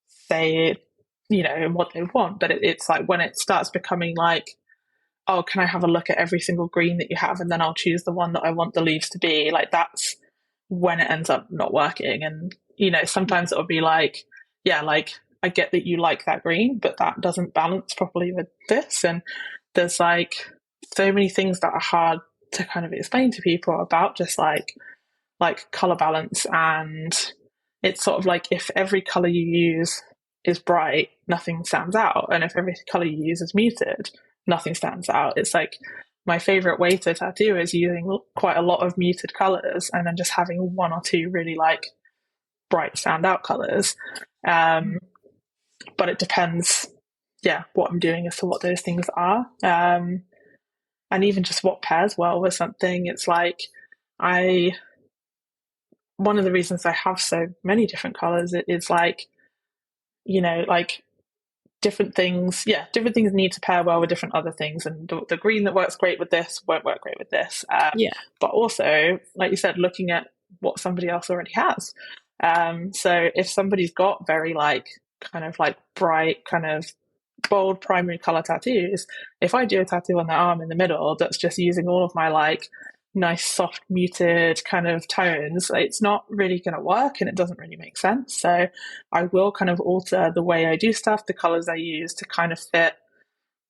say, you know, in what they want. But it's like when it starts becoming like, oh, can I have a look at every single green that you have, and then I'll choose the one that I want the leaves to be, like, that's when it ends up not working. And, you know, sometimes it'll be like, yeah, like, I get that you like that green, but that doesn't balance properly with this. And there's like so many things that are hard to kind of explain to people about just like color balance. And it's sort of like, if every color you use is bright, nothing stands out. And if every color you use is muted, nothing stands out. It's like, my favorite way to tattoo is using quite a lot of muted colors and then just having one or two really like bright standout colors. But it depends, what I'm doing as to what those things are. And even just what pairs well with something. It's like, one of the reasons I have so many different colors is like, you know, like, different things need to pair well with different other things, and the green that works great with this won't work great with this. But also, like you said, looking at what somebody else already has. So if somebody's got very like kind of like bright, kind of bold primary color tattoos, if I do a tattoo on their arm in the middle that's just using all of my like nice soft muted kind of tones, it's not really going to work, and it doesn't really make sense. So I will kind of alter the way I do stuff, the colors I use, to kind of fit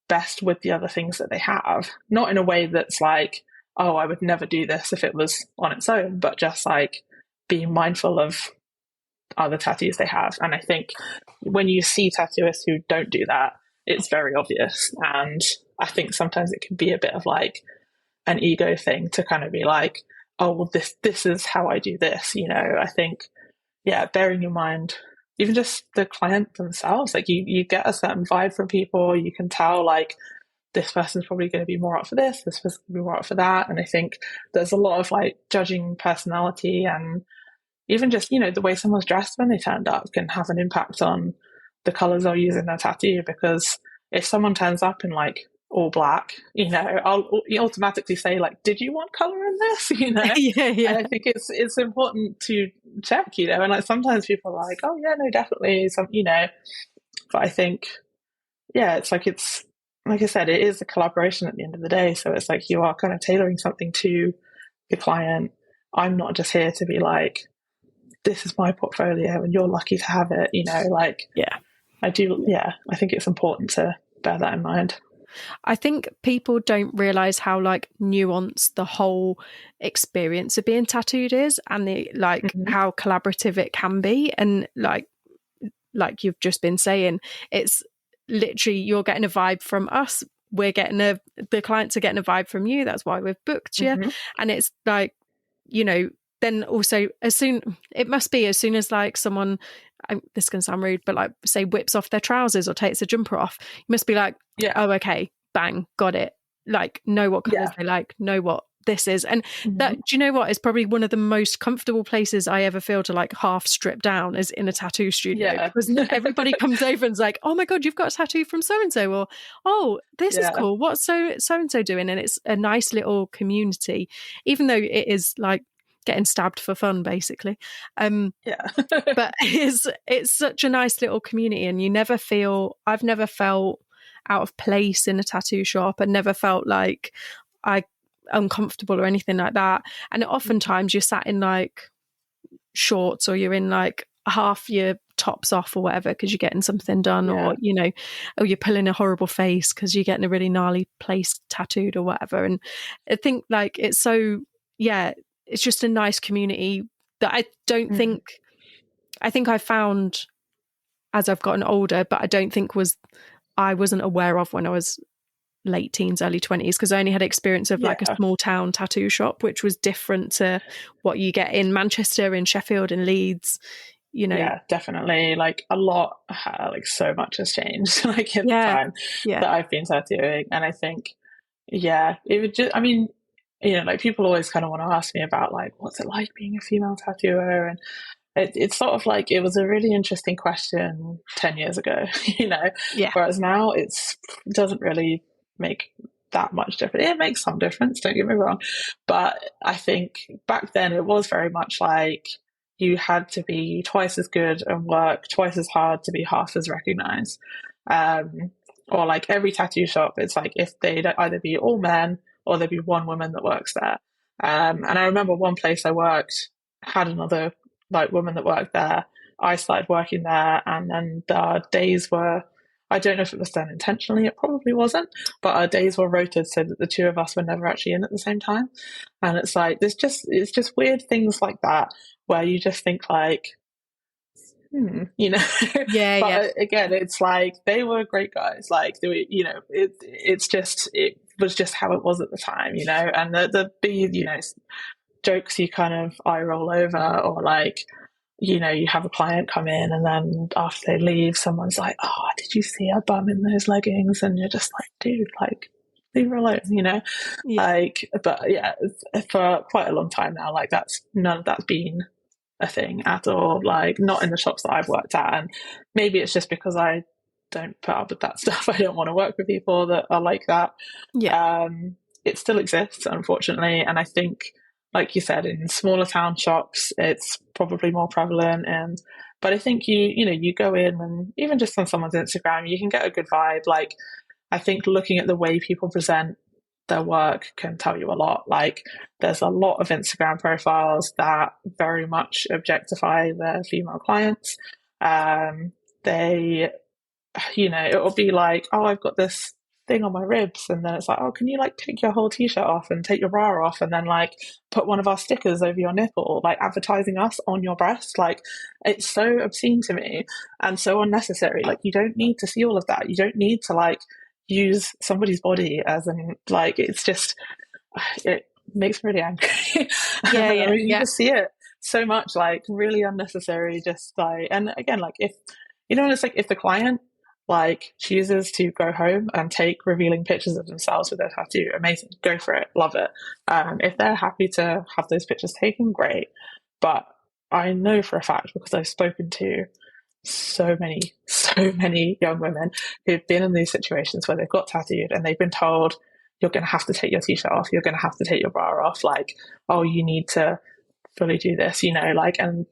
best with the other things that they have, not in a way that's like, oh, I would never do this if it was on its own, but just like being mindful of other tattoos they have. And I think when you see tattooists who don't do that, it's very obvious. And I think sometimes it can be a bit of like an ego thing to kind of be like, oh, well, this is how I do this, you know. I think, bearing in mind even just the client themselves, like you get a certain vibe from people. You can tell like, this person's probably going to be more up for this person's going to be more up for that. And I think there's a lot of like judging personality, and even just, you know, the way someone's dressed when they turned up can have an impact on the colors they'll use in their tattoo. Because if someone turns up in like all black, you know, I'll automatically say like, did you want color in this? You know? yeah. And I think it's important to check, you know, and like sometimes people are like, oh yeah, no, definitely, some, you know, but I think, it's like I said, it is a collaboration at the end of the day. So it's like, you are kind of tailoring something to the client. I'm not just here to be like, this is my portfolio and you're lucky to have it, you know, like, I think it's important to bear that in mind. I think people don't realise how like nuanced the whole experience of being tattooed is, and the like how collaborative it can be. And like you've just been saying, it's literally, you're getting a vibe from us, we're getting the clients are getting a vibe from you, that's why we've booked you. And it's like, you know, then also as soon as like someone, this is going to sound rude, but like say whips off their trousers or takes a jumper off, you must be like, oh, okay, bang, got it. Like, know what colours they like, know what this is. And that, do you know what, is probably one of the most comfortable places I ever feel to like half strip down is in a tattoo studio, because everybody comes over and's like, oh my God, you've got a tattoo from so-and-so, or oh, this is cool, what's so-and-so doing? And it's a nice little community, even though it is like getting stabbed for fun basically. But it's such a nice little community, and I've never felt out of place in a tattoo shop, and never felt like I uncomfortable or anything like that. And oftentimes you're sat in like shorts, or you're in like half your tops off or whatever because you're getting something done, Yeah. or, you know, or you're pulling a horrible face because you're getting a really gnarly place tattooed or whatever. And I think like it's so, yeah, it's just a nice community that I don't think, I think I found as I've gotten older, but I don't think I wasn't aware of when I was late teens, early 20s, because I only had experience of like a small town tattoo shop, which was different to what you get in Manchester, in Sheffield, and Leeds, you know. Yeah, definitely. Like a lot, like so much has changed like in the time that I've been tattooing. And I think, yeah, it would just, I mean, you know, like people always kind of want to ask me about like, what's it like being a female tattooer? And it's sort of like, it was a really interesting question 10 years ago, you know, whereas now it doesn't really make that much difference. It makes some difference, don't get me wrong. But I think back then it was very much like you had to be twice as good and work twice as hard to be half as recognized. Or like every tattoo shop, it's like if they'd either be all men or there'd be one woman that works there. And I remember one place I worked had another like woman that worked there. I started working there, and then the days were, I don't know if it was done intentionally, it probably wasn't, but our days were rotated so that the two of us were never actually in at the same time. And it's like, it's just weird things like that where you just think like, you know. But again, it's like they were great guys. Like they were, you know, it was just how it was at the time, you know. And the you know, jokes you kind of eye roll over, or like, you know, you have a client come in and then after they leave, someone's like, oh, did you see her bum in those leggings? And you're just like, dude, like, leave her alone, you know? Like, but yeah, for quite a long time now, like none of that's been a thing at all, like not in the shops that I've worked at. And maybe it's just because I don't put up with that stuff. I don't want to work with people that are like that. It still exists, unfortunately. And I think, like you said, in smaller town shops, it's probably more prevalent. But I think you know, you go in and even just on someone's Instagram, you can get a good vibe. Like, I think looking at the way people present their work can tell you a lot. Like, there's a lot of Instagram profiles that very much objectify their female clients. They, you know, it will be like, oh, I've got this thing on my ribs, and then it's like, oh, can you like take your whole t-shirt off and take your bra off and then like put one of our stickers over your nipple, like advertising us on your breast. Like, it's so obscene to me and so unnecessary. Like, you don't need to see all of that. You don't need to like use somebody's body as an, like, it's just, it makes me really angry. You just see it so much, like really unnecessary, just like. And again, like, if you know, it's like if the client like chooses to go home and take revealing pictures of themselves with their tattoo, amazing, go for it, love it. If they're happy to have those pictures taken, great. But I know for a fact, because I've spoken to so many young women who've been in these situations where they've got tattooed and they've been told, you're going to have to take your t-shirt off, you're going to have to take your bra off, like, oh, you need to fully do this, you know, like, and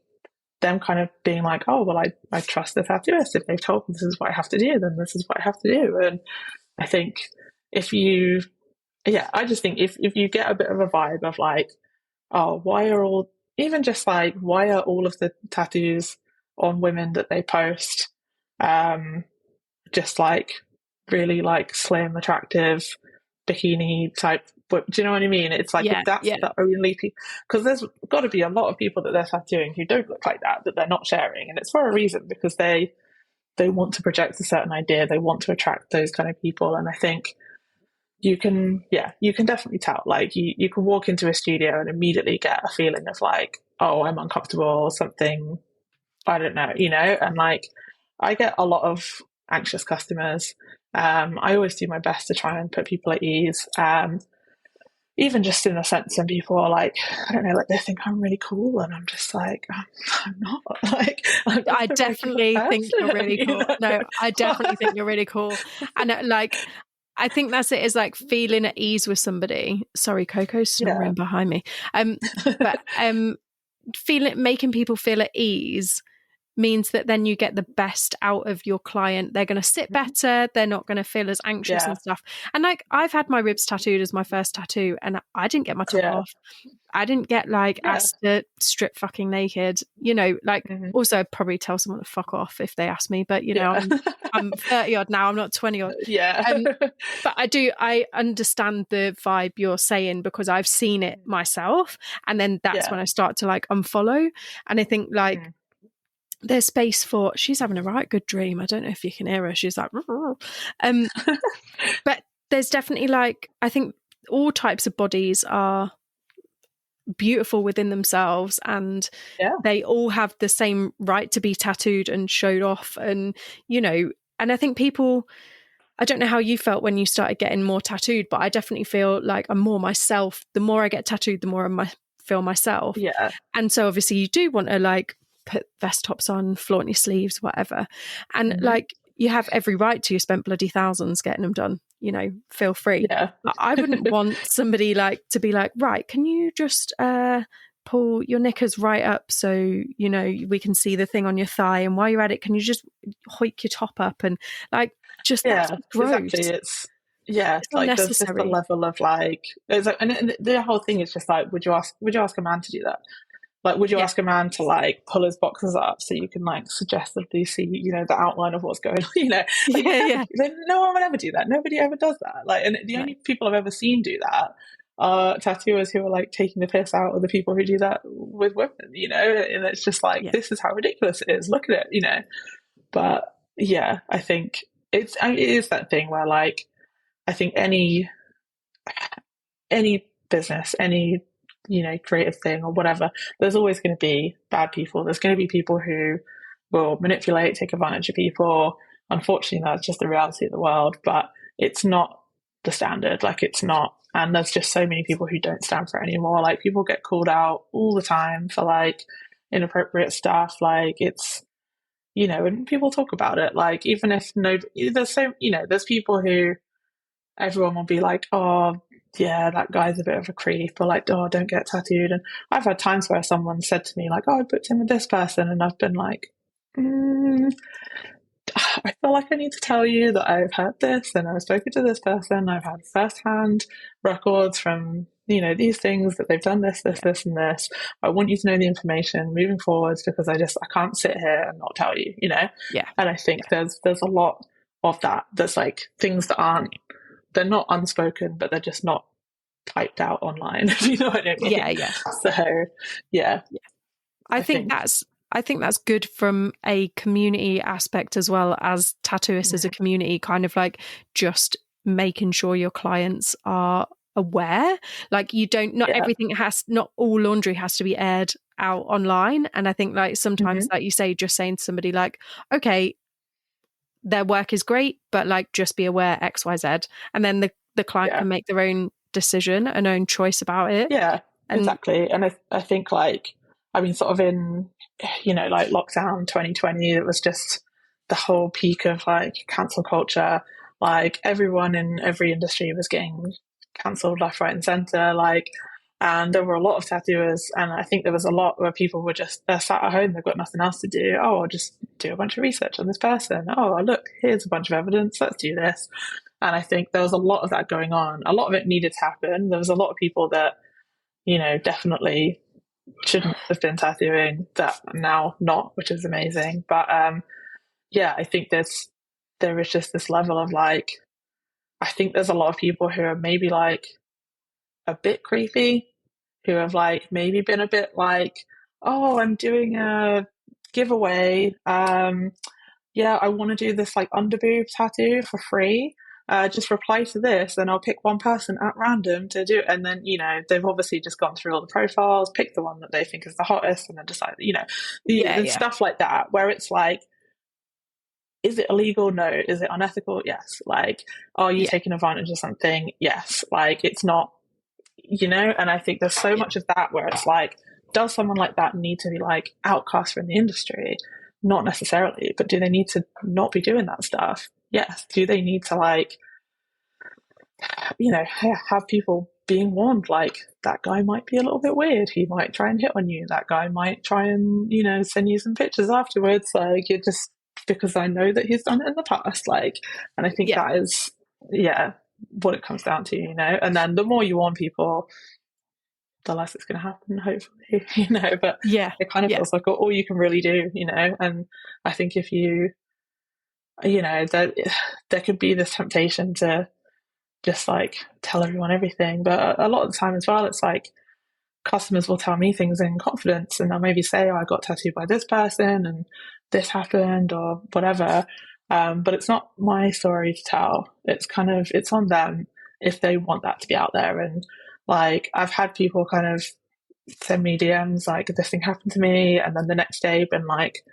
them kind of being like, oh, well, I trust the tattooist. If they've told me this is what I have to do, then this is what I have to do. And I think I just think if you get a bit of a vibe of like, oh, why are all of the tattoos on women that they post just like really like slim, attractive, bikini type, but do you know what I mean? It's like, if that's the only people, because there's got to be a lot of people that they're tattooing who don't look like that they're not sharing, and it's for a reason, because they want to project a certain idea, they want to attract those kind of people. And I think you can definitely tell, like you can walk into a studio and immediately get a feeling of like, oh, I'm uncomfortable or something, I don't know, you know. And like, I get a lot of anxious customers. I always do my best to try and put people at ease. Even just in the sense when people are like, I don't know, like they think I'm really cool, and I'm just like, I'm not. Like, I definitely think you're really cool. You know? No, I definitely think you're really cool. And like, I think that's it, is like feeling at ease with somebody. Sorry, Coco's snoring behind me. But making people feel at ease means that then you get the best out of your client. They're going to sit better. They're not going to feel as anxious Yeah. and stuff. And like, I've had my ribs tattooed as my first tattoo, and I didn't get my top Yeah. off. I didn't get like Yeah. asked to strip fucking naked, you know, like Mhm. also I'd probably tell someone to fuck off if they ask me, but you know, Yeah. I'm 30 odd now, I'm not 20 odd. Yeah. But I understand the vibe you're saying because I've seen it myself. And then that's Yeah. when I start to like unfollow. And I think like Mhm. there's space for, she's having a right good dream. I don't know if you can hear her. She's like, but there's definitely like, I think all types of bodies are beautiful within themselves, and Yeah. they all have the same right to be tattooed and showed off. And, you know, and I think people, I don't know how you felt when you started getting more tattooed, but I definitely feel like I'm more myself. The more I get tattooed, the more I feel myself. Yeah. And so obviously you do want to like put vest tops on, flaunt your sleeves, whatever. And Mhm. like, you have every right to. You spent bloody thousands getting them done, you know, feel free. Yeah. I wouldn't want somebody like to be like, right, can you just pull your knickers right up so, you know, we can see the thing on your thigh, and while you're at it, can you just hoik your top up, and like, just that's Yeah. gross. Exactly. It's like there's just a Unnecessary. level of like there's like, and the whole thing is just like, would you ask a man to do that? Like, would you Yeah. ask a man to like pull his boxes up so you can like suggestively see, you know, the outline of what's going on? You know, like Yeah. no one would ever do that. Nobody ever does that. Like, and the No. only people I've ever seen do that are tattooers who are like taking the piss out of the people who do that with women. You know, and it's just like, Yeah. this is how ridiculous it is. Look at it. You know, but yeah, I think it is that thing where like I think any business, any, you know, creative thing or whatever, there's always going to be bad people. There's going to be people who will manipulate, take advantage of people. Unfortunately, that's just the reality of the world, but it's not the standard. Like, it's not. And there's just so many people who don't stand for it anymore. Like, people get called out all the time for like inappropriate stuff. Like, it's, you know, and people talk about it. Like, even if no, there's so, you know, there's people who everyone will be like, oh, yeah, that guy's a bit of a creep, or like, oh, don't get tattooed. And I've had times where someone said to me, like, oh, I booked in with this person. And I've been like, I feel like I need to tell you that I've heard this and I've spoken to this person. I've had firsthand records from, you know, these things that they've done this, this, Yeah. this, and this. I want you to know the information moving forwards because I can't sit here and not tell you, you know? Yeah. And I think there's a lot of that. There's like things that they're not unspoken, but they're just not typed out online, if you know what I mean. Yeah. So yeah. I think that's good from a community aspect as well, as tattooists as a community, kind of like just making sure your clients are aware. Like, you don't, not all laundry has to be aired out online. And I think like sometimes, like you say, just saying to somebody like, okay, their work is great, but like, just be aware XYZ. And then the client can make their own decision, an own choice about it. Yeah, And exactly. And I think like, I mean, sort of in, you know, like lockdown 2020, it was just the whole peak of like cancel culture. Like, everyone in every industry was getting cancelled left, right, and centre. Like, and there were a lot of tattooers, and I think there was a lot where people were just, they're sat at home, they've got nothing else to do. Oh, I'll just do a bunch of research on this person. Oh, look, here's a bunch of evidence. Let's do this. And I think there was a lot of that going on. A lot of it needed to happen. There was a lot of people that, you know, definitely shouldn't have been tattooing that now not, which is amazing. But yeah, I think there is just this level of like, I think there's a lot of people who are maybe like a bit creepy, who have like maybe been a bit like, oh, I'm doing a giveaway. Yeah, I want to do this like underboob tattoo for free. Just reply to this and I'll pick one person at random to do it. And then, you know, they've obviously just gone through all the profiles, picked the one that they think is the hottest, and then decide, you know, the stuff like that, where it's like, is it illegal? No. Is it unethical? Yes. Like, are you taking advantage of something? Yes. Like, it's not, you know, and I think there's so much of that where it's like, does someone like that need to be like outcast from the industry? Not necessarily, but do they need to not be doing that stuff? Yes. Do they need to like, you know, have people being warned, like, that guy might be a little bit weird. He might try and hit on you. That guy might try and, send you some pictures afterwards. Like, you're just, because I know that he's done it in the past. Like, and I think that is, what it comes down to, and then the more you warn people, the less it's going to happen, hopefully, but it kind of feels like all you can really do, and I think if you, there could be this temptation to just like tell everyone everything, but a lot of the time as well, it's like customers will tell me things in confidence, and they'll maybe say, oh, I got tattooed by this person and this happened or whatever, but it's not my story to tell. It's on them if they want that to be out there. And like, I've had people kind of send me DMs like, this thing happened to me, and then the next day been like,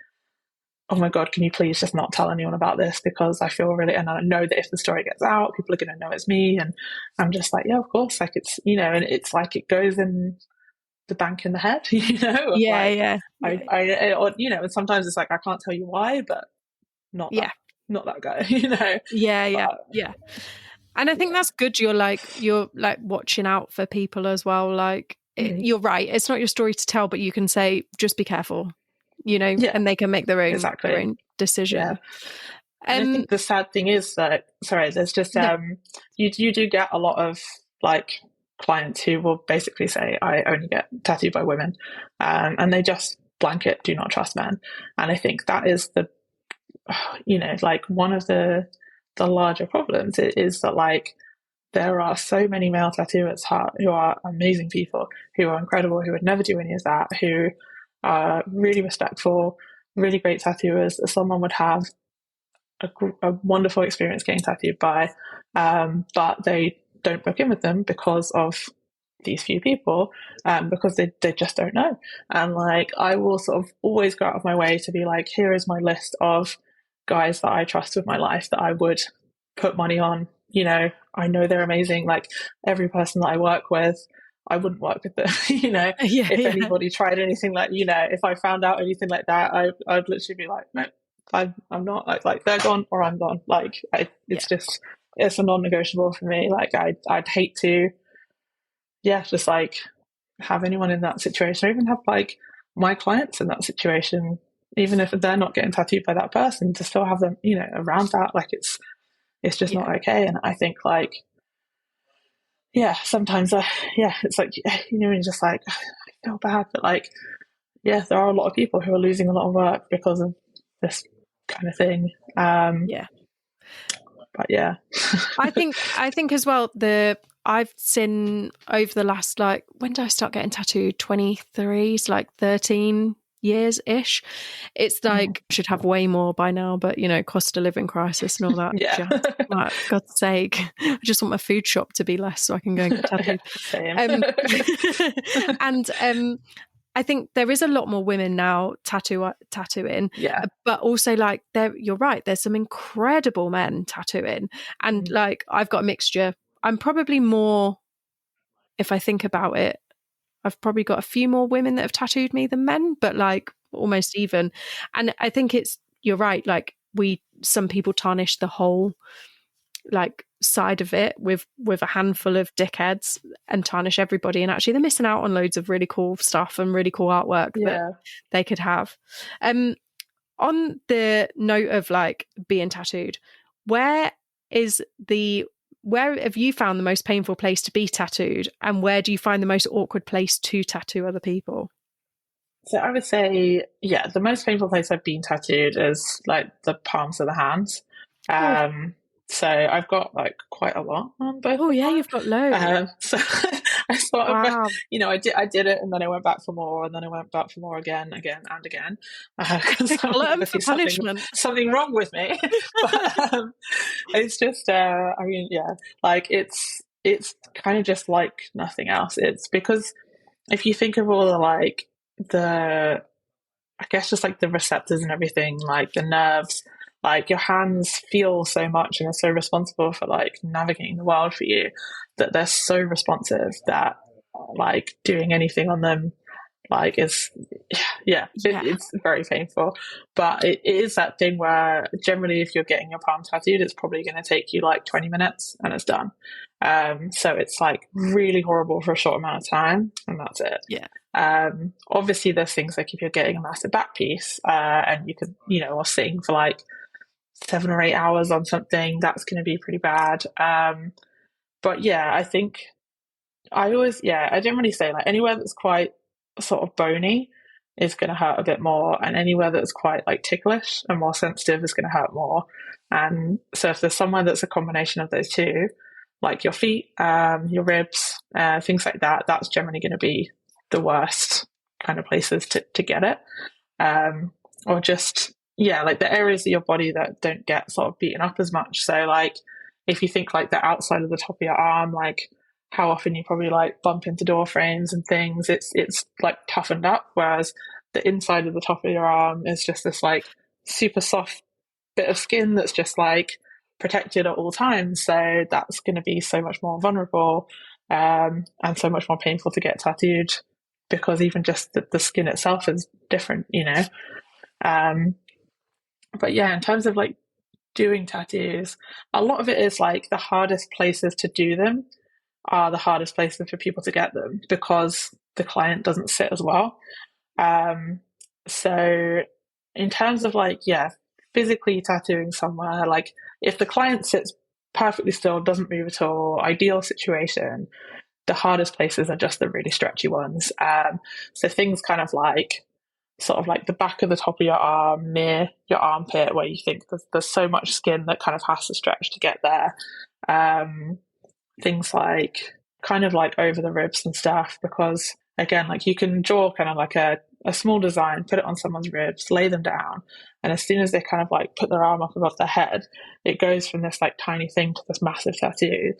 oh my God, can you please just not tell anyone about this, because I feel really, and I know that if the story gets out, people are going to know it's me. And I'm just like, yeah, of course, like, it's, and it's like, it goes in the bank in the head, and sometimes it's like, I can't tell you why, but not that guy, And I think that's good. You're like watching out for people as well. Like, you're right. It's not your story to tell, but you can say, just be careful, and they can make their own decision. Yeah. And I think the sad thing is that, there's just, you do get a lot of like clients who will basically say, I only get tattooed by women. And they just blanket, do not trust men. And I think that is like one of the larger problems is that like, there are so many male tattooers who are amazing people, who are incredible, who would never do any of that, who are really respectful, really great tattooers that someone would have a wonderful experience getting tattooed by, but they don't book in with them because of these few people, because they just don't know. And like, I will sort of always go out of my way to be like, here is my list of guys that I trust with my life that I would put money on. I know they're amazing. Like, every person that I work with, I wouldn't work with them. If anybody tried anything like, if I found out anything like that, I'd literally be like, no, I'm not, like they're gone or I'm gone. Like, it's just, it's a non-negotiable for me. Like, I'd hate to, just like have anyone in that situation, or even have like my clients in that situation, even if they're not getting tattooed by that person, to still have them, around that. Like, it's just not okay. And I think like, sometimes it's like, you're just like, I feel bad, but like, there are a lot of people who are losing a lot of work because of this kind of thing. But I think as well, I've seen over the last, like, when did I start getting tattooed? 23, so like 13 years ish. It's like, should have way more by now, but cost of living crisis and all that. Like, God's sake, I just want my food shop to be less so I can go and get tattooed. And I think there is a lot more women now tattooing, but also like, you're right, there's some incredible men tattooing, and like, I've got a mixture. I'm probably more, if I think about it, I've probably got a few more women that have tattooed me than men, but like almost even. And I think you're right, like, some people tarnish the whole like side of it with a handful of dickheads and tarnish everybody, and actually they're missing out on loads of really cool stuff and really cool artwork that they could have. On the note of like being tattooed, where have you found the most painful place to be tattooed, and where do you find the most awkward place to tattoo other people? So I would say, the most painful place I've been tattooed is like the palms of the hands. So I've got like quite a lot on both. Oh yeah, you've got loads. So I sort of, I did it, and then I went back for more, and then I went back for more again. For punishment. Something wrong with me. But, it's just, like it's kind of just like nothing else. It's because if you think of all I guess just like the receptors and everything, like the nerves, like your hands feel so much and are so responsible for like navigating the world for you, that they're so responsive that like doing anything on them like is Yeah, Yeah. it's very painful. But it is that thing where generally if you're getting your palm tattooed, it's probably going to take you like 20 minutes and it's done. So it's like really horrible for a short amount of time, and that's it. Yeah. Obviously, there's things like if you're getting a massive back piece and you could, are sitting for like 7 or 8 hours on something, that's going to be pretty bad. But yeah, I think I generally say like anywhere that's quite sort of bony is going to hurt a bit more, and anywhere that's quite like ticklish and more sensitive is going to hurt more. And so if there's somewhere that's a combination of those two, like your feet, your ribs, things like that, that's generally going to be the worst kind of places to get it. Or just, yeah, like the areas of your body that don't get sort of beaten up as much. So like if you think like the outside of the top of your arm, like how often you probably like bump into door frames and things, it's like toughened up, whereas the inside of the top of your arm is just this like super soft bit of skin that's just like protected at all times. So that's going to be so much more vulnerable, and so much more painful to get tattooed, because even just the skin itself is different, but yeah, in terms of like doing tattoos, a lot of it is like the hardest places to do them are the hardest places for people to get them, because the client doesn't sit as well. So in terms of like, yeah, physically tattooing somewhere, like if the client sits perfectly still, doesn't move at all, ideal situation, the hardest places are just the really stretchy ones. So things kind of like sort of like the back of the top of your arm near your armpit, where you think there's so much skin that kind of has to stretch to get there. Things like kind of like over the ribs and stuff, because again, like you can draw kind of like a small design, put it on someone's ribs, lay them down, and as soon as they kind of like put their arm up above their head, it goes from this like tiny thing to this massive tattoo.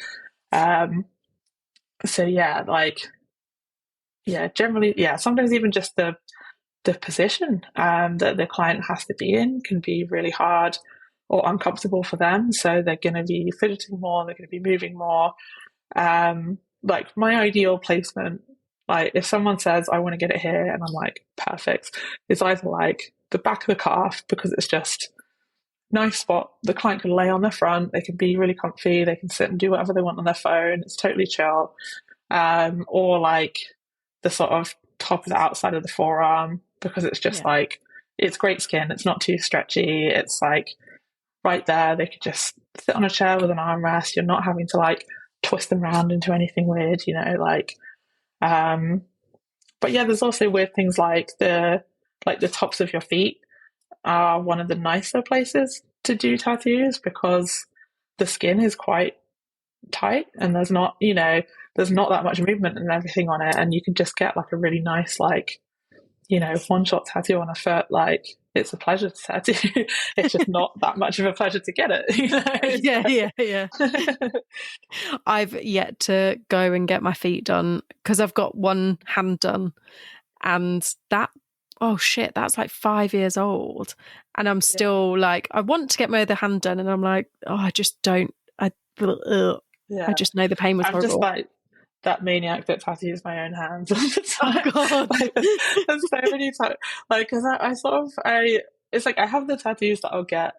So yeah, like, yeah, generally, yeah, sometimes even just the position that the client has to be in can be really hard or uncomfortable for them. So they're going to be fidgeting more, they're going to be moving more. Like my ideal placement, like if someone says, I want to get it here, and I'm like, perfect, it's either like the back of the calf, because it's just nice spot. The client can lay on their front, they can be really comfy, they can sit and do whatever they want on their phone, it's totally chill. Or like the sort of top of the outside of the forearm, because it's just like, it's great skin, it's not too stretchy, it's like right there, they could just sit on a chair with an armrest, you're not having to like twist them around into anything weird, like but yeah, there's also weird things like the tops of your feet are one of the nicer places to do tattoos, because the skin is quite tight and there's not that much movement and everything on it, and you can just get like a really nice like one shot tattoo on a foot. Like it's a pleasure to tattoo. It's just not that much of a pleasure to get it. Yeah. I've yet to go and get my feet done, because I've got one hand done, and that's like 5 years old, and I'm still like, I want to get my other hand done, and I'm like, I just don't. I just know the pain was horrible. Just like that maniac that tattoos my own hands all the time. Oh God. Like, there's so many times, like, because it's like I have the tattoos that I'll get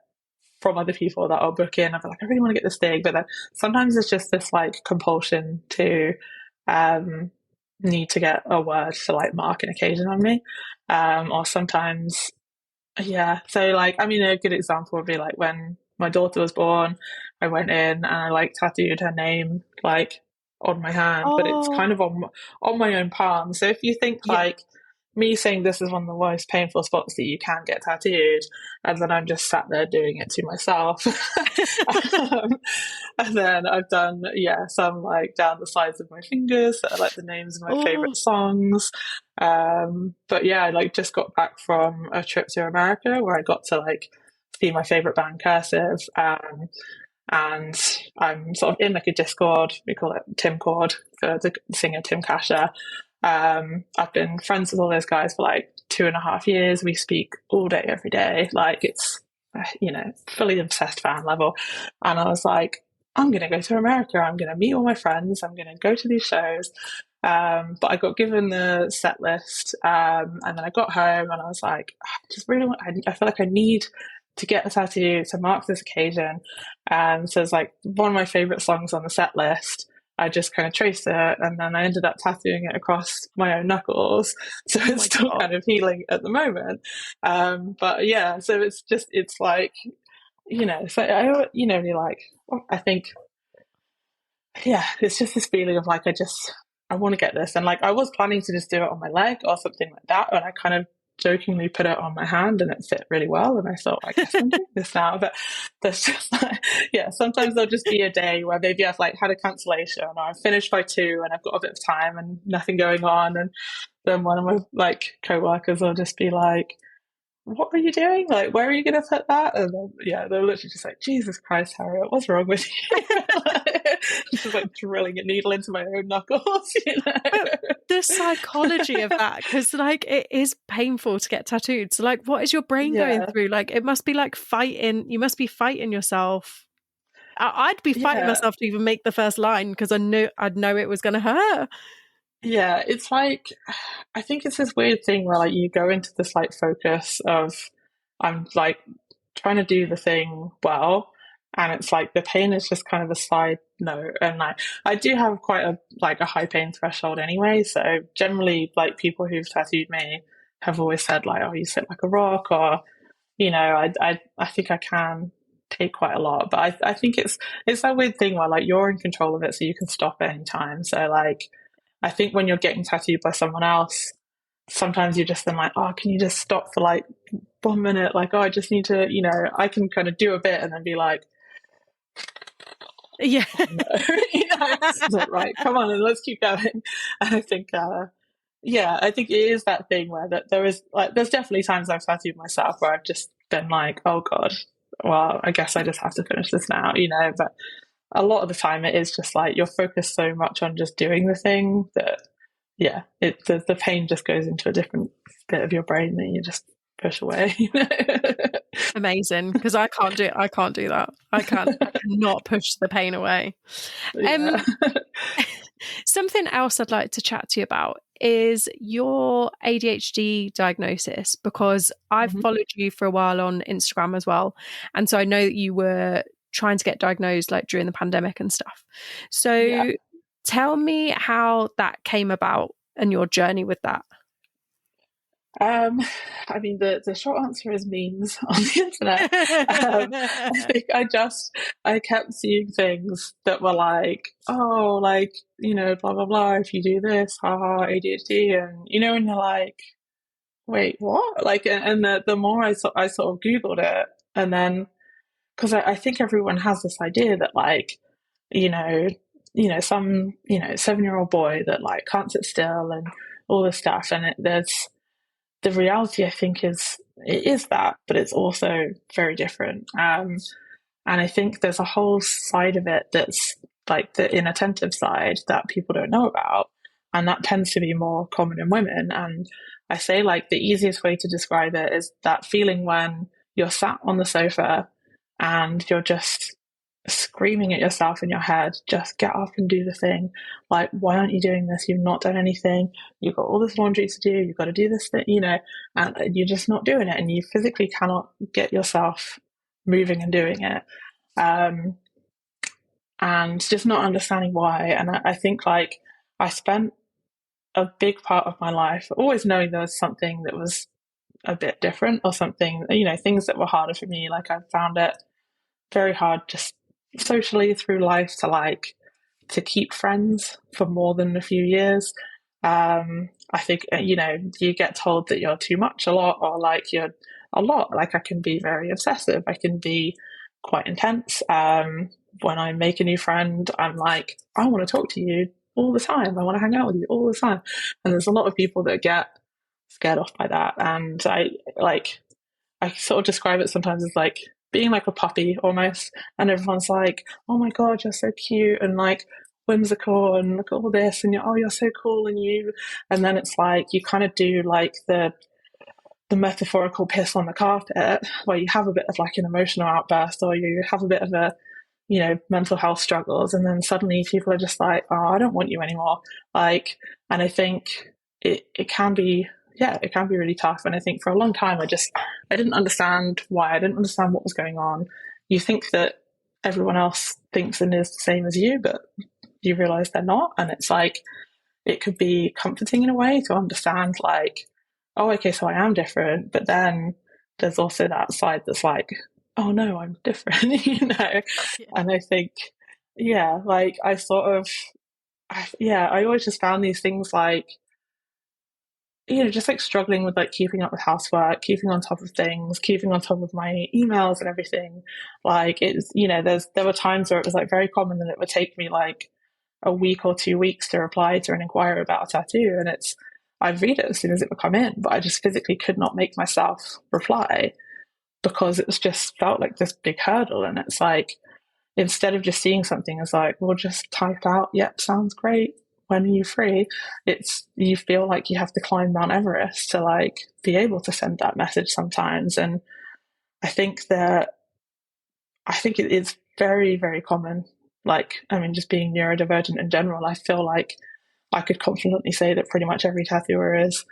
from other people that I'll book in. I'm like, I really want to get this thing, but then sometimes it's just this like compulsion to need to get a word to like mark an occasion on me, or sometimes, yeah. So like, I mean, a good example would be like when my daughter was born, I went in and I like tattooed her name like on my hand, but it's kind of on my own palm. So if you think like me saying this is one of the most painful spots that you can get tattooed, and then I'm just sat there doing it to myself. And then I've done some like down the sides of my fingers that are like the names of my favorite songs. But yeah, I like just got back from a trip to America where I got to like see my favorite band Cursive, and I'm sort of in like a Discord, we call it Timcord for the singer Tim Kasher. I've been friends with all those guys for like 2.5 years. We speak all day, every day. Like it's, fully obsessed fan level. And I was like, I'm going to go to America. I'm going to meet all my friends. I'm going to go to these shows. But I got given the set list, and then I got home and I was like, I just really want, I feel like I need to get a tattoo to mark this occasion. So it's like one of my favorite songs on the set list. I just kind of traced it, and then I ended up tattooing it across my own knuckles. So Oh it's my still God. kind of healing at the moment. But yeah, so it's like, so you're like, I think, yeah, it's just this feeling of like, I want to get this. And like, I was planning to just do it on my leg or something like that. And I kind of jokingly put it on my hand and it fit really well. And I thought, I guess I'm doing this now. But there's just like, yeah, sometimes there'll just be a day where maybe I've like had a cancellation or I've finished by 2 and I've got a bit of time and nothing going on. And then one of my like co-workers will just be like, what are you doing? Like, where are you going to put that? And then, yeah, they're literally just like, Jesus Christ, Harriet, what's wrong with you? Just like drilling a needle into my own knuckles, But the psychology of that, because like it is painful to get tattooed. So like, what is your brain going Yeah, through? Like, it must be like fighting. You must be fighting yourself. I'd be fighting yeah, myself to even make the first line because I'd know it was going to hurt. yeah. It's like, I think it's this weird thing where like you go into this like focus of, I'm like trying to do the thing well, and it's like the pain is just kind of a side note. And like I do have quite a high pain threshold anyway, so generally like people who've tattooed me have always said like, oh, you sit like a rock, or I think I can take quite a lot. But I think it's that weird thing where like you're in control of it, so you can stop at any time. So like I think when you're getting tattooed by someone else, sometimes you're just then like, oh, can you just stop for like 1 minute? Like, oh, I just need to, I can kind of do a bit and then be like, Yeah. oh, no. It's like, right, come on, and let's keep going. And I think, yeah, I think it is that thing where that there is like, there's definitely times I've tattooed myself where I've just been like, oh God, well, I guess I just have to finish this now, but a lot of the time it is just like you're focused so much on just doing the thing that, yeah, the pain just goes into a different bit of your brain that you just push away. Amazing, because I can't do that. I cannot push the pain away. Yeah. Something else I'd like to chat to you about is your ADHD diagnosis, because I've Mhm. followed you for a while on Instagram as well. And so I know that you were trying to get diagnosed like during the pandemic and stuff. Yeah. So tell me how that came about and your journey with that. Um, I mean, the short answer is memes on the internet. I think I kept seeing things that were like, oh, like, blah, blah, blah, if you do this, haha, ADHD. And, and you're like, wait, what? Like, and the more I sort of Googled it, and then, because I think everyone has this idea that like, you know, some, 7-year-old boy that like can't sit still and all this stuff. And there's, the reality I think it is that, but it's also very different. And I think there's a whole side of it that's like the inattentive side that people don't know about. And that tends to be more common in women. And I say like the easiest way to describe it is that feeling when you're sat on the sofa and you're just screaming at yourself in your head, just get up and do the thing. Like, why aren't you doing this? You've not done anything. You've got all this laundry to do. You've got to do this thing, and you're just not doing it. And you physically cannot get yourself moving and doing it. And just not understanding why. And I think like I spent a big part of my life always knowing there was something that was a bit different or something, things that were harder for me. Like I found it very hard just socially through life to keep friends for more than a few years. I think, you get told that you're too much a lot, or like you're a lot. Like I can be very obsessive. I can be quite intense. When I make a new friend, I'm like, I want to talk to you all the time. I want to hang out with you all the time. And there's a lot of people that get scared off by that. And I sort of describe it sometimes as like being like a puppy almost. And everyone's like, oh my God, you're so cute and like whimsical and look at all this. And you're so cool. And then it's like, you kind of do like the metaphorical piss on the carpet where you have a bit of like an emotional outburst, or you have a bit of mental health struggles, and then suddenly people are just like, oh, I don't want you anymore. Like, and I think it can be, yeah, it can be really tough. And I think for a long time, I didn't understand why. I didn't understand what was going on. You think that everyone else thinks and is the same as you, but you realize they're not. And it's like, it could be comforting in a way to understand, like, oh, okay, so I am different. But then there's also that side that's like, oh no, I'm different, Yeah. And I think, yeah, like I sort of, I always just found these things like, just like struggling with like keeping up with housework, keeping on top of things, keeping on top of my emails and everything. Like it's, there were times where it was like very common that it would take me like a week or 2 weeks to reply to an inquiry about a tattoo. And I'd read it as soon as it would come in, but I just physically could not make myself reply because it was just felt like this big hurdle. And it's like, instead of just seeing something as like, we'll just type out, yep, sounds great. When are you free? You feel like you have to climb Mount Everest to like be able to send that message sometimes. And I think it is very, very common. Like, I mean, just being neurodivergent in general, I feel like I could confidently say that pretty much every tattooer is,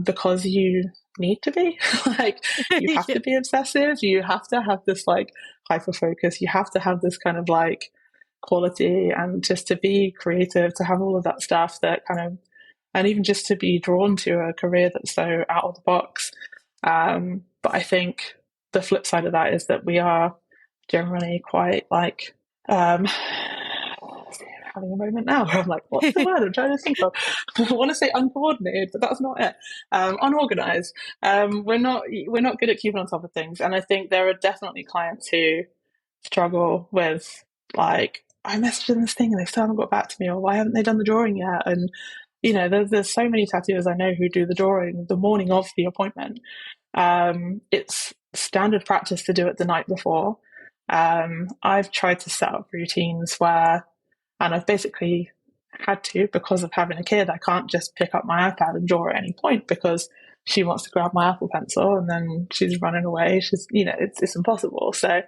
because you need to be. Like, you have Yeah. to be obsessive. You have to have this like hyper focus. You have to have this kind of like quality, and just to be creative, to have all of that stuff that kind of, and even just to be drawn to a career that's so out of the box. But I think the flip side of that is that we are generally quite like, having a moment now where I'm like, what's the word I'm trying to think of? I want to say uncoordinated, but that's not it. Unorganized. We're not good at keeping on top of things, and I think there are definitely clients who struggle with like, I messaged them this thing and they still haven't got back to me, or why haven't they done the drawing yet? And there's so many tattooers I know who do the drawing the morning of the appointment. It's standard practice to do it the night before. I've tried to set up routines where, and I've basically had to, because of having a kid, I can't just pick up my iPad and draw at any point because she wants to grab my Apple Pencil and then she's running away. It's impossible. So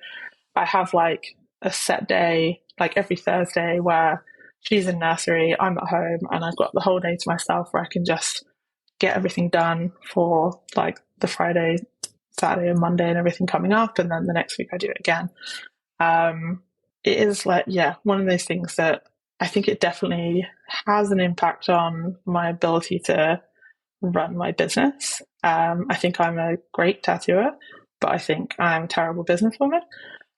I have like a set day, like every Thursday, where she's in nursery, I'm at home, and I've got the whole day to myself where I can just get everything done for like the Friday, Saturday, and Monday, and everything coming up. And then the next week I do it again. It is like, yeah, one of those things that I think it definitely has an impact on my ability to run my business. I think I'm a great tattooer, but I think I'm a terrible businesswoman.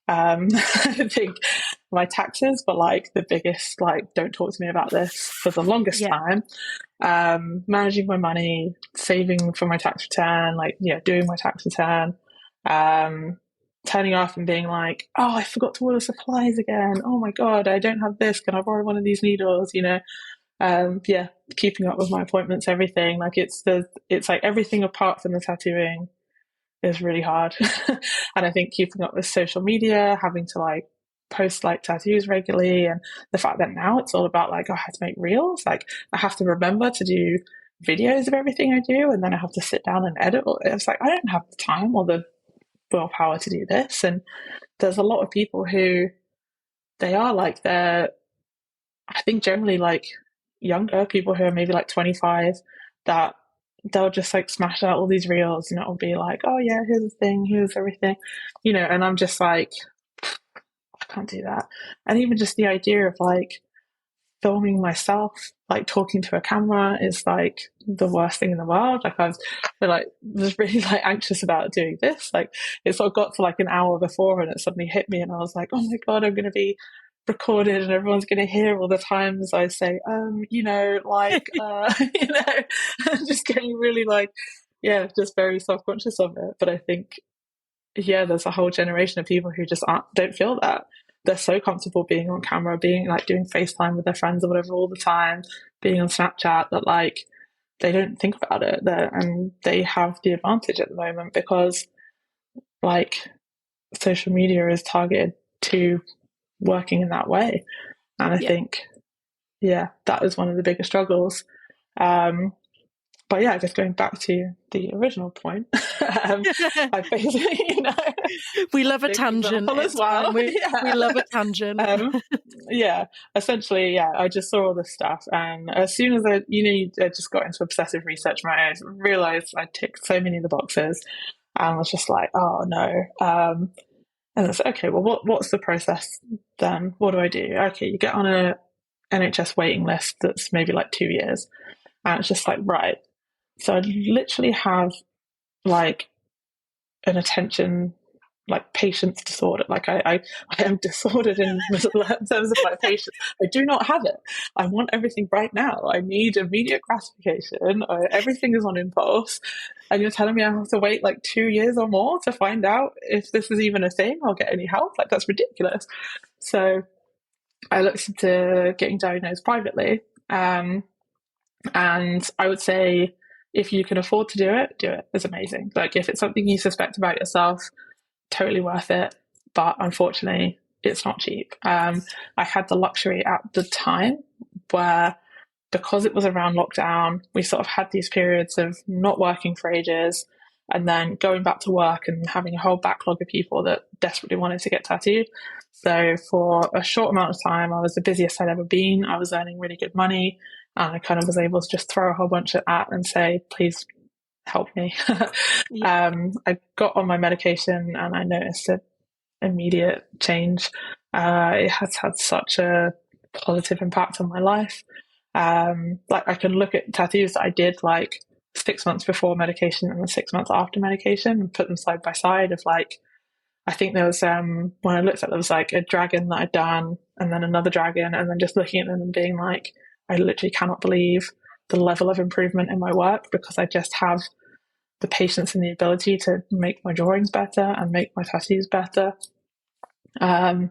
I think my taxes were like the biggest, like, don't talk to me about this for the longest Yeah. time. Managing my money, saving for my tax return, like, doing my tax return, turning off and being like, oh, I forgot to order supplies again. Oh my God, I don't have this. Can I borrow one of these needles? Keeping up with my appointments, everything. Like it's like everything apart from the tattooing is really hard. And I think keeping up with social media, having to like post like tattoos regularly, and the fact that now it's all about like, I have to make reels, like I have to remember to do videos of everything I do, and then I have to sit down and edit. It's like I don't have the time or the willpower to do this. And there's a lot of people who they're I think generally like younger people who are maybe like 25, that they'll just like smash out all these reels and it'll be like, oh yeah, here's the thing, here's everything, and I'm just like, I can't do that. And even just the idea of like filming myself, like talking to a camera, is like the worst thing in the world. Like was really like anxious about doing this. Like it sort of got to like an hour before and it suddenly hit me and I was like, oh my God, I'm going to be recorded and everyone's going to hear all the times I say, just getting really like, yeah, just very self-conscious of it. But I think, yeah, there's a whole generation of people who just don't feel that. They're so comfortable being on camera, being like doing FaceTime with their friends or whatever all the time, being on Snapchat, that like they don't think about it. And they have the advantage at the moment because like social media is targeted to working in that way. And I think, yeah, that was one of the biggest struggles. But but yeah, just going back to the original point, I basically, we love a tangent. example as It's well. fine. We Yeah. love a tangent. Yeah, essentially, yeah, I just saw all this stuff, and as soon as I just got into obsessive research mode, realized I ticked so many of the boxes, and was just like, oh no. And it's okay. Well, what's the process then? What do I do? Okay, you get on a NHS waiting list that's maybe like 2 years, and it's just like right. So I literally have like an attention like patience disorder. Like I am disordered in terms of my patience. I do not have it. I want everything right now. I need immediate gratification. Everything is on impulse. And you're telling me I have to wait like 2 years or more to find out if this is even a thing or get any help? Like that's ridiculous. So I looked into getting diagnosed privately. And I would say if you can afford to do it, do it. It's amazing. Like if it's something you suspect about yourself, totally worth it. But unfortunately, it's not cheap. I had the luxury at the time where, because it was around lockdown, we sort of had these periods of not working for ages and then going back to work and having a whole backlog of people that desperately wanted to get tattooed. So for a short amount of time, I was the busiest I'd ever been. I was earning really good money, and I kind of was able to just throw a whole bunch at that and say, please help me. Yeah. I got on my medication and I noticed an immediate change. It has had such a positive impact on my life. Like I can look at tattoos that I did like 6 months before medication and then 6 months after medication and put them side by side of like, I think there was when I looked at there was like a dragon that I'd done and then another dragon, and then just looking at them and being like, I literally cannot believe the level of improvement in my work because I just have the patience and the ability to make my drawings better and make my tattoos better. But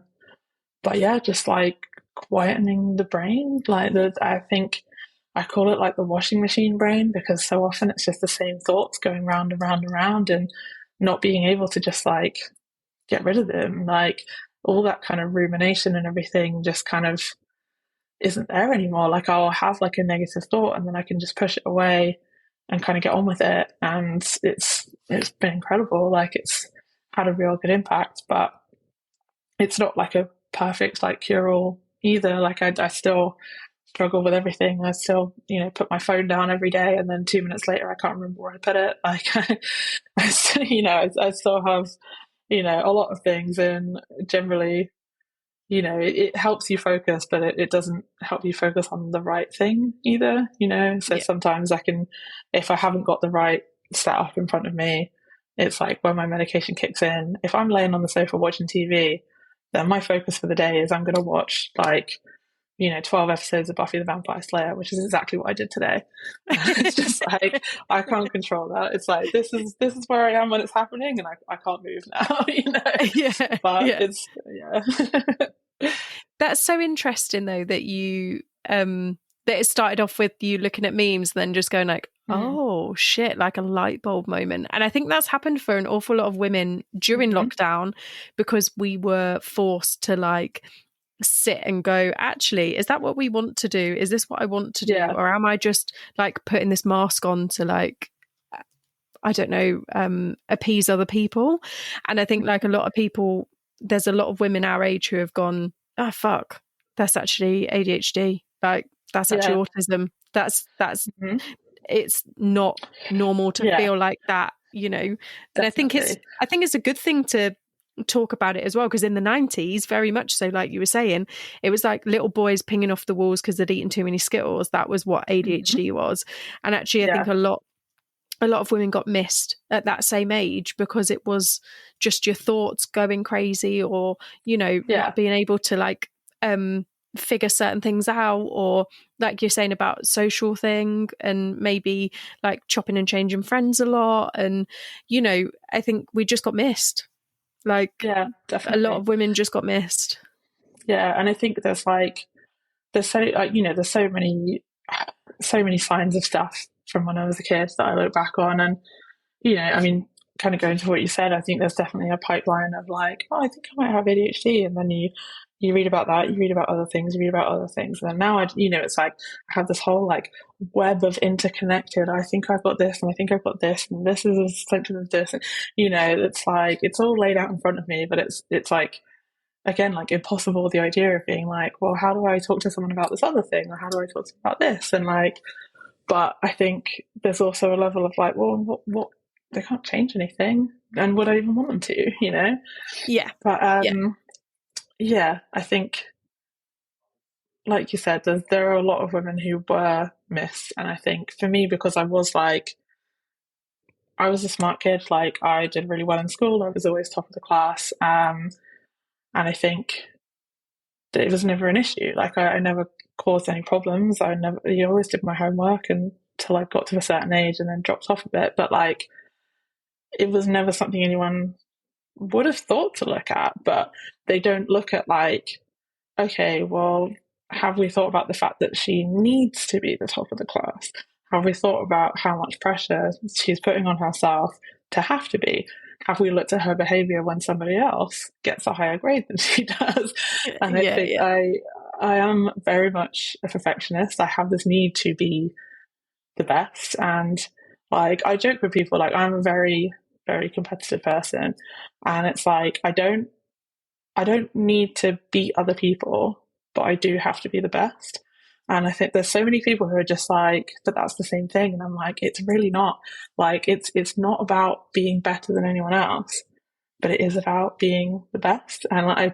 yeah, just like quietening the brain. I think I call it like the washing machine brain because so often it's just the same thoughts going round and round and round, and not being able to just like get rid of them. Like all that kind of rumination and everything just kind of isn't there anymore. Like I'll have like a negative thought and then I can just push it away and kind of get on with it. And it's been incredible. Like it's had a real good impact, but it's not like a perfect like cure all either. Like I still struggle with everything. I still, put my phone down every day and then 2 minutes later I can't remember where I put it. Like I still have, a lot of things, and generally, it helps you focus, but it doesn't help you focus on the right thing either, So Yeah. sometimes if I haven't got the right setup in front of me, it's like when my medication kicks in, if I'm laying on the sofa watching TV, then my focus for the day is I'm going to watch 12 episodes of Buffy the Vampire Slayer, which is exactly what I did today. It's just like, I can't control that. It's like, this is where I am when it's happening, and I can't move now, Yeah. But Yeah. it's, yeah. That's so interesting though that you that it started off with you looking at memes, then just going like, oh shit, like a light bulb moment. And I think that's happened for an awful lot of women during lockdown, because we were forced to like sit and go, actually, is that what we want to do? Is this what I want to do? Yeah. Or am I just like putting this mask on to like, I don't know, appease other people? And I think like a lot of people, there's a lot of women our age who have gone, oh fuck, that's actually ADHD. Like that's actually autism. That's it's not normal to feel like that, And Definitely. I think it's a good thing to talk about it as well, because in the 90s, very much so, like you were saying, it was like little boys pinging off the walls because they'd eaten too many Skittles. That was what ADHD was. And actually I think a lot of women got missed at that same age because it was just your thoughts going crazy, or not being able to like figure certain things out, or like you're saying about social thing, and maybe like chopping and changing friends a lot. And I think we just got missed. Like definitely. a lot of women just got missed. And I think there's so many signs of stuff from when I was a kid that I look back on, and I mean, kind of going to what you said, I think there's definitely a pipeline of like, oh, I think I might have ADHD, and then you you read about that, you read about other things, you read about other things. And then now, it's like I have this whole like web of interconnected, I think I've got this and I think I've got this and this is a symptom of this. And, it's like, it's all laid out in front of me, but it's like, again, like impossible, the idea of being like, well, how do I talk to someone about this other thing? Or how do I talk to them about this? And like, but I think there's also a level of like, well, what they can't change anything. And would I even want them to, Yeah. But, yeah, I think, like you said, there are a lot of women who were missed. And I think for me, because I was a smart kid, like I did really well in school. I was always top of the class. And I think that it was never an issue. Like I never caused any problems. You always did my homework until I got to a certain age and then dropped off a bit. But like, it was never something anyone would have thought to look at. But they don't look at like, okay, well, have we thought about the fact that she needs to be the top of the class? Have we thought about how much pressure she's putting on herself to have to be? Have we looked at her behavior when somebody else gets a higher grade than she does? And I think I am very much a perfectionist. I have this need to be the best. And like, I joke with people, like, I'm a very, very competitive person. And it's like, I don't need to beat other people, but I do have to be the best. And I think there's so many people who are just like, but that's the same thing. And I'm like, it's really not. Like, it's not about being better than anyone else, but it is about being the best. And I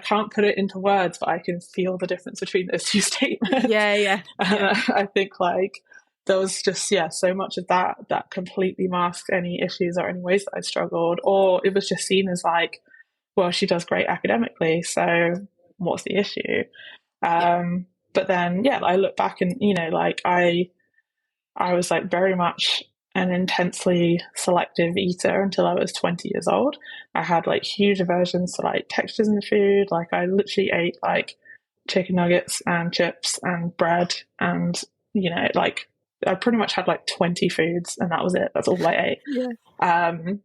can't put it into words, but I can feel the difference between those two statements. Yeah. And I think like there was just, so much of that completely masked any issues or any ways that I struggled, or it was just seen as like, well, she does great academically, so what's the issue? But then, I look back and, like I was like very much an intensely selective eater until I was 20 years old. I had like huge aversions to like textures in food. Like I literally ate like chicken nuggets and chips and bread and, like I pretty much had like 20 foods and that was it. That's all I ate. And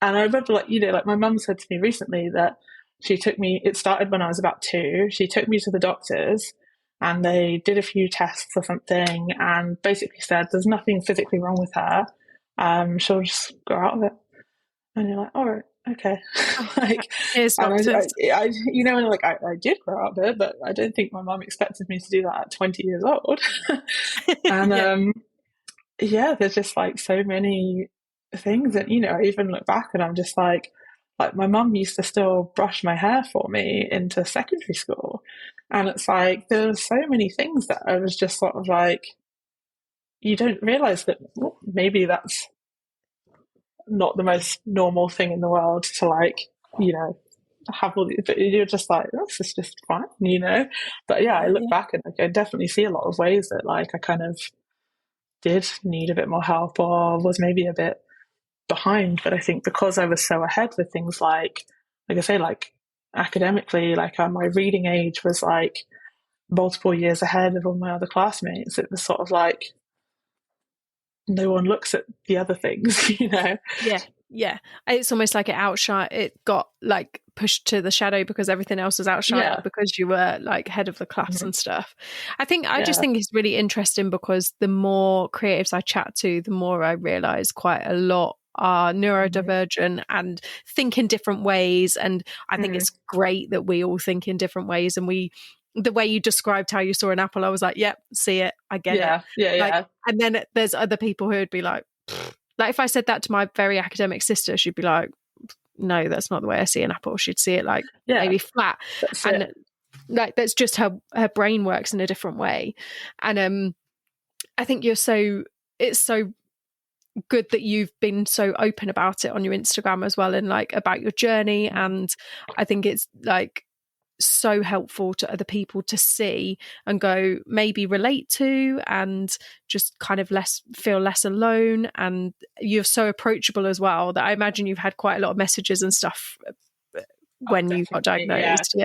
I remember like my mum said to me recently that it started when I was about 2. She took me to the doctors and they did a few tests or something and basically said there's nothing physically wrong with her. She'll just grow out of it. And you're like, all right, okay. Like, here's doctors. I did grow out of it, but I don't think my mum expected me to do that at 20 years old. And there's just like so many things that, I even look back and I'm just like my mum used to still brush my hair for me into secondary school. And it's like, there's so many things that I was just sort of like, you don't realize that maybe that's not the most normal thing in the world to like, have all these, but you're just like, this is just fine, But I look back and like, I definitely see a lot of ways that like I kind of did need a bit more help or was maybe a bit behind. But I think because I was so ahead with things like I say, like academically, like my reading age was like multiple years ahead of all my other classmates. It was sort of like no one looks at the other things, Yeah. It's almost like it got like pushed to the shadow because everything else was outshined because you were like head of the class and stuff. I just think it's really interesting because the more creatives I chat to, the more I realize quite a lot are neurodivergent and think in different ways. And I think it's great that we all think in different ways. And the way you described how you saw an apple, I was like, yep, see it, I get it. Yeah. And then there's other people who would be like if I said that to my very academic sister, she'd be like, no, that's not the way I see an apple. She'd see it like maybe flat. Like that's just her brain works in a different way. And I think it's so good that you've been so open about it on your Instagram as well and like about your journey. And I think it's like so helpful to other people to see and go maybe relate to and just kind of feel less alone. And you're so approachable as well that I imagine you've had quite a lot of messages and stuff when you got diagnosed.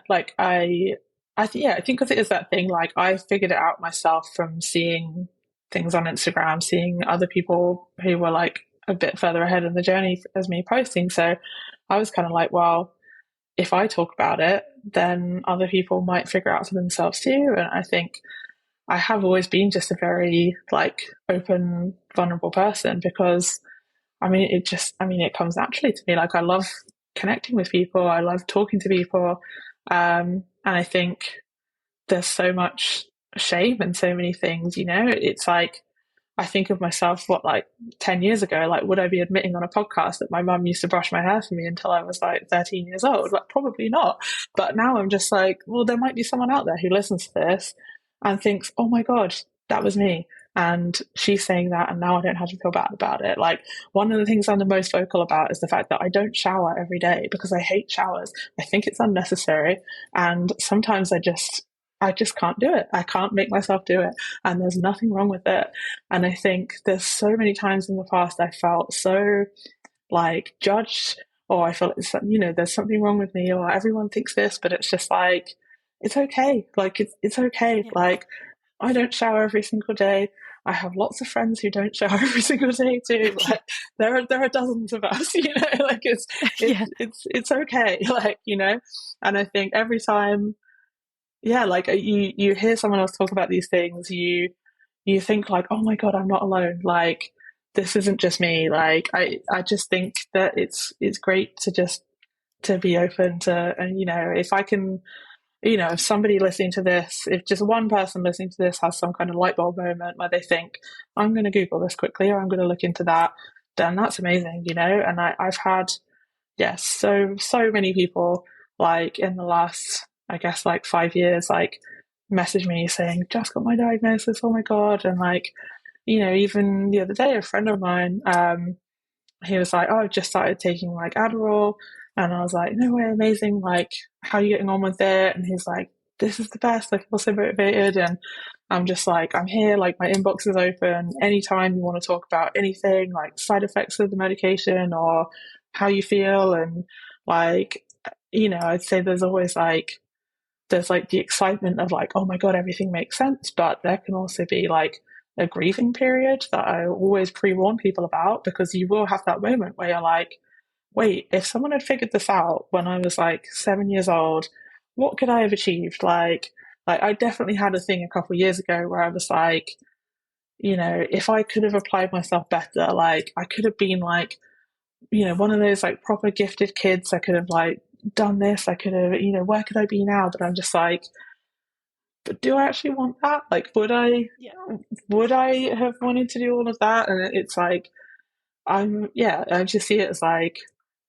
Like I think because it is that thing, like I figured it out myself from seeing things on Instagram, seeing other people who were like a bit further ahead in the journey as me posting. So I was kind of like, well, if I talk about it, then other people might figure out for themselves too. And I think I have always been just a very like open, vulnerable person because it comes naturally to me. Like I love connecting with people. I love talking to people. And I think there's so much shame in so many things, you know, it's like, I think of myself, what, like 10 years ago, like, would I be admitting on a podcast that my mum used to brush my hair for me until I was like 13 years old? Like, probably not. But now I'm just like, well, there might be someone out there who listens to this and thinks, oh my God, that was me. And she's saying that, and now I don't have to feel bad about it. Like, one of the things I'm the most vocal about is the fact that I don't shower every day because I hate showers. I think it's unnecessary. And sometimes I just can't do it. I can't make myself do it. And there's nothing wrong with it. And I think there's so many times in the past I felt so like judged, or I felt it's, you know, there's something wrong with me, or everyone thinks this, but it's just like, it's okay. Like, it's okay. Yeah. Like, I don't shower every single day. I have lots of friends who don't shower every single day too. Like, there are dozens of us, you know, like Yeah. it's okay. Like, you know, and I think every time, yeah, like you hear someone else talk about these things, you think like, oh my God, I'm not alone. Like, this isn't just me. Like, I just think that it's great to just to be open to, and you know, if I can, you know, if somebody listening to this, if just one person listening to this has some kind of light bulb moment where they think, I'm going to Google this quickly, or I'm going to look into that, then that's amazing, you know. And I've had, yes, so many people like in the last, I guess, like 5 years, like message me saying, just got my diagnosis, oh my God. And like, you know, even the other day, a friend of mine, he was like, oh, I've just started taking like Adderall. And I was like, no way, amazing. Like, how are you getting on with it? And he's like, this is the best. I feel so motivated. And I'm just like, I'm here. Like, my inbox is open. Anytime you want to talk about anything, like side effects of the medication or how you feel. And like, you know, I'd say there's like the excitement of like, oh my God, everything makes sense. But there can also be like a grieving period that I always pre-warn people about, because you will have that moment where you're like, wait, if someone had figured this out when I was like 7 years old, what could I have achieved? Like I definitely had a thing a couple of years ago where I was like, you know, if I could have applied myself better, like I could have been like, you know, one of those like proper gifted kids. I could have like done this. I could have, you know, where could I be now? But I'm just like, but do I actually want that? Like, Yeah. would I have wanted to do all of that? And it's like, I just see it as like,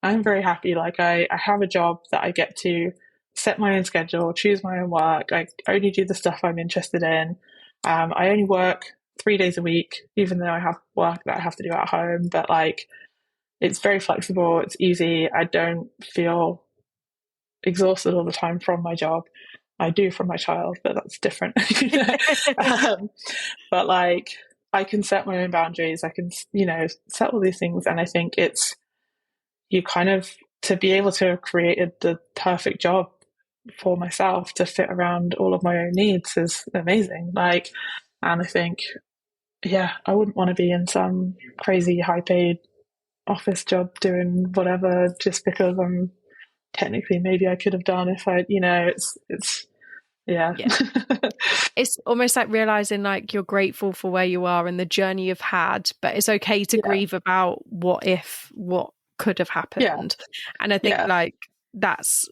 I'm very happy. Like, I have a job that I get to set my own schedule, choose my own work. I only do the stuff I'm interested in. I only work 3 days a week, even though I have work that I have to do at home. But like, it's very flexible. It's easy. I don't feel exhausted all the time from my job. I do from my child, but that's different. You know? But like, I can set my own boundaries. I can, you know, set all these things. And I think it's, you kind of, to be able to have created the perfect job for myself to fit around all of my own needs is amazing. Like, and I think, yeah, I wouldn't want to be in some crazy high paid office job doing whatever just because I'm technically, maybe I could have done if I, you know, it's yeah. Yeah. It's almost like realizing like you're grateful for where you are and the journey you've had, but it's okay to Yeah. grieve about what could have Yeah. happened. And I think Yeah. like that's,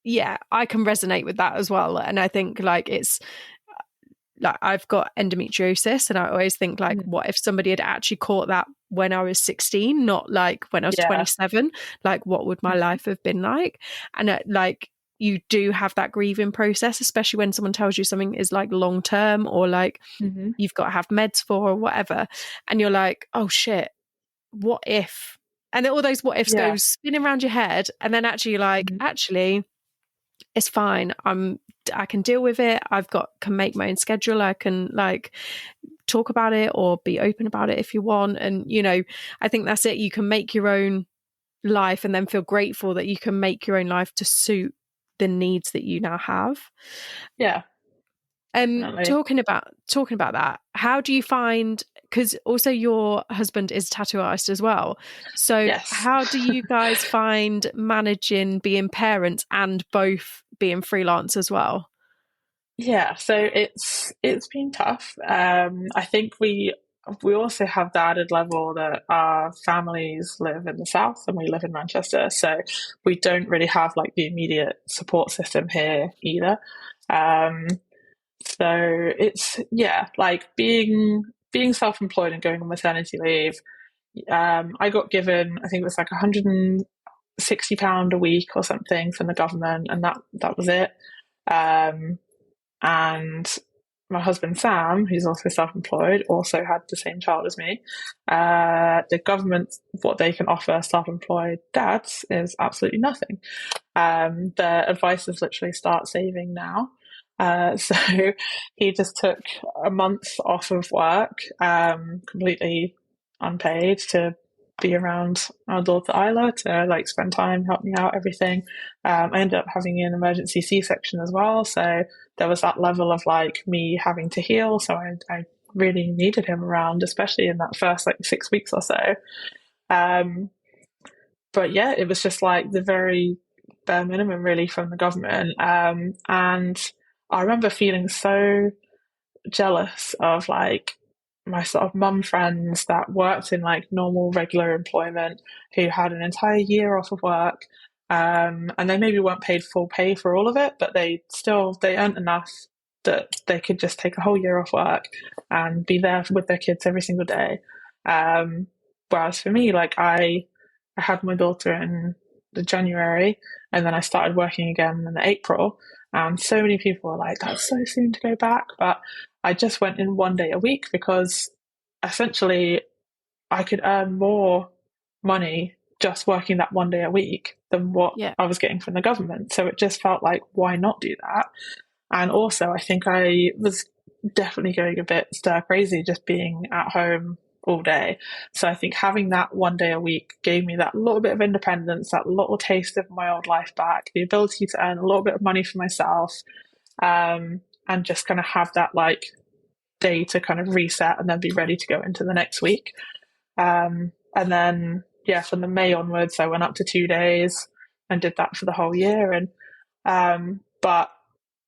yeah, I can resonate with that as well. And I think like it's like I've got endometriosis, and I always think like, what if somebody had actually caught that when I was 16, not like when I was Yeah. 27? Like, what would my life have been like? And like, you do have that grieving process, especially when someone tells you something is like long term, or like you've got to have meds for or whatever. And you're like, oh shit, what if? And then all those what ifs go Yeah. spinning around your head. And then actually, like, actually, it's fine. I can deal with it. Can make my own schedule. I can like talk about it or be open about it if you want. And, you know, I think that's it. You can make your own life and then feel grateful that you can make your own life to suit the needs that you now have. Yeah. Definitely. Talking about that, how do you find, because also your husband is a tattoo artist as well. So Yes. how do you guys find managing being parents and both being freelance as well? Yeah, so it's been tough. I think we also have the added level that our families live in the south and we live in Manchester, so we don't really have like the immediate support system here either. Um, so it's yeah, like being self-employed and going on maternity leave. I got given, I think it was like £160 a week or something from the government, and that was it. Um, and my husband Sam, who's also self-employed, also had the same child as me. The government, what they can offer self-employed dads is absolutely nothing. The advice is literally start saving now. So he just took a month off of work, completely unpaid, to be around our daughter Isla, to like spend time, help me out, everything. I ended up having an emergency C-section as well, so there was that level of like me having to heal. So I really needed him around, especially in that first like 6 weeks or so. Um, but yeah, it was just like the very bare minimum really from the government. And I remember feeling so jealous of like my sort of mum friends that worked in like normal regular employment, who had an entire year off of work. And they maybe weren't paid full pay for all of it, but they earned enough that they could just take a whole year off work and be there with their kids every single day. Um, Whereas for me, like I had my daughter in the January, and then I started working again in the April. And so many people were like, "That's so soon to go back," but I just went in one day a week because essentially I could earn more money just working that one day a week than what Yeah. I was getting from the government. So it just felt like, why not do that? And also, I think I was definitely going a bit stir crazy just being at home all day. So I think having that one day a week gave me that little bit of independence, that little taste of my old life back, the ability to earn a little bit of money for myself, and just kind of have that like day to kind of reset and then be ready to go into the next week. And then, yeah, from the May onwards, I went up to 2 days and did that for the whole year. And, but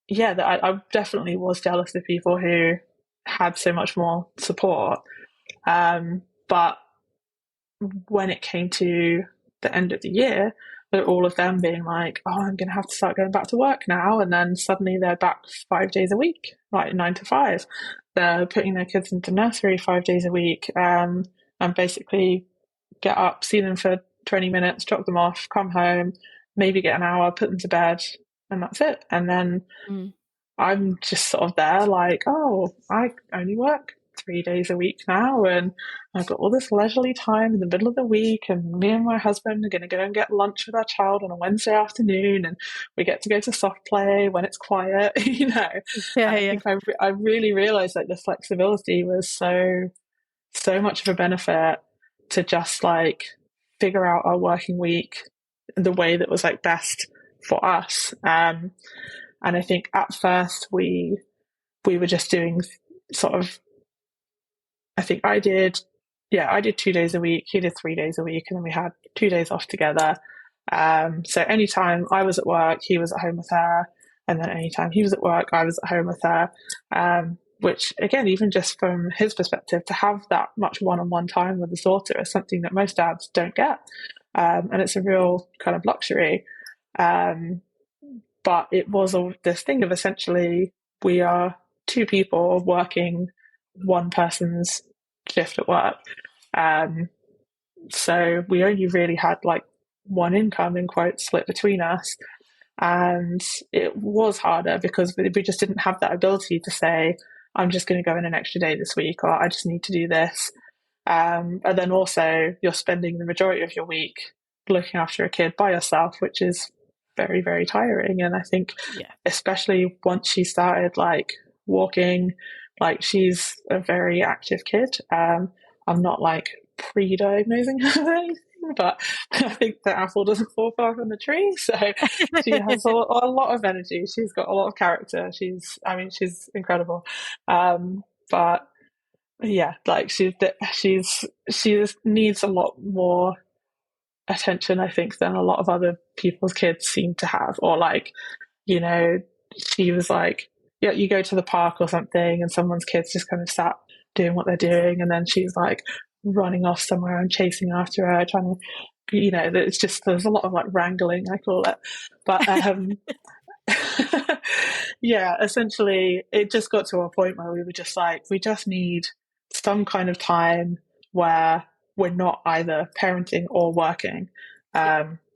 yeah, I definitely was jealous of people who had so much more support. But when it came to the end of the year, all of them being like, "Oh, I'm going to have to start going back to work now," and then suddenly they're back 5 days a week, like 9 to 5. They're putting their kids into nursery 5 days a week, and basically get up, see them for 20 minutes, drop them off, come home, maybe get an hour, put them to bed, and that's it. And then Mm. I'm just sort of there like, oh, I only work 3 days a week now, and I've got all this leisurely time in the middle of the week, and me and my husband are going to go and get lunch with our child on a Wednesday afternoon, and we get to go to soft play when it's quiet, you know. Yeah, And I yeah. think I really realized that the flexibility was so much of a benefit to just like figure out our working week the way that was like best for us. And I think at first we were just doing sort of, I think I did 2 days a week, he did 3 days a week, and then we had 2 days off together. So anytime I was at work, he was at home with her, and then anytime he was at work, I was at home with her. Which again, even just from his perspective, to have that much one-on-one time with his daughter is something that most dads don't get, and it's a real kind of luxury. Um, but it was all this thing of essentially we are two people working one person's shift at work. Um, so we only really had like one income in quotes split between us. And it was harder because we just didn't have that ability to say, I'm just going to go in an extra day this week, or I just need to do this. And then also you're spending the majority of your week looking after a kid by yourself, which is very, very tiring. And I think Yeah. especially once she started like walking, like she's a very active kid. I'm not like pre-diagnosing her or anything, but I think the apple doesn't fall far from the tree. So she has a lot of energy. She's got a lot of character. She's incredible. But yeah, like she needs a lot more attention, I think, than a lot of other people's kids seem to have. Or like, you know, she was like, yeah, you go to the park or something and someone's kids just kind of sat doing what they're doing, and then she's like running off somewhere and chasing after her, trying to, it's just, there's a lot of like wrangling, I call it. But yeah, essentially it just got to a point where we were just like, we just need some kind of time where we're not either parenting or working.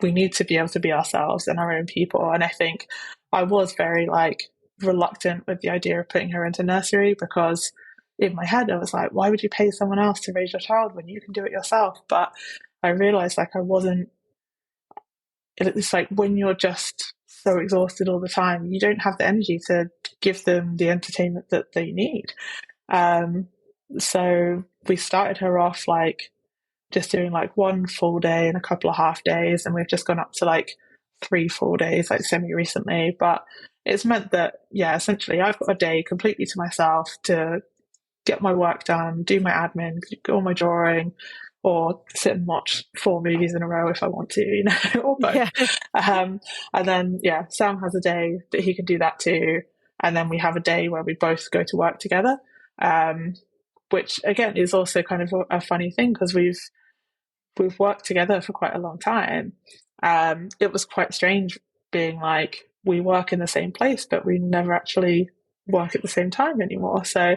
We need to be able to be ourselves and our own people. And I think I was very like reluctant with the idea of putting her into nursery, because in my head I was like, why would you pay someone else to raise your child when you can do it yourself? But I realized like I wasn't, it's like when you're just so exhausted all the time, you don't have the energy to give them the entertainment that they need. So we started her off like just doing like one full day and a couple of half days, and we've just gone up to like 3 full days like semi recently. But it's meant that, yeah, essentially I've got a day completely to myself to get my work done, do my admin, do all my drawing, or sit and watch 4 movies in a row if I want to, or both. Yeah. And then, yeah, Sam has a day that he can do that too. And then we have a day where we both go to work together, which again is also kind of a funny thing, because we've worked together for quite a long time. It was quite strange being like, we work in the same place, but we never actually work at the same time anymore. So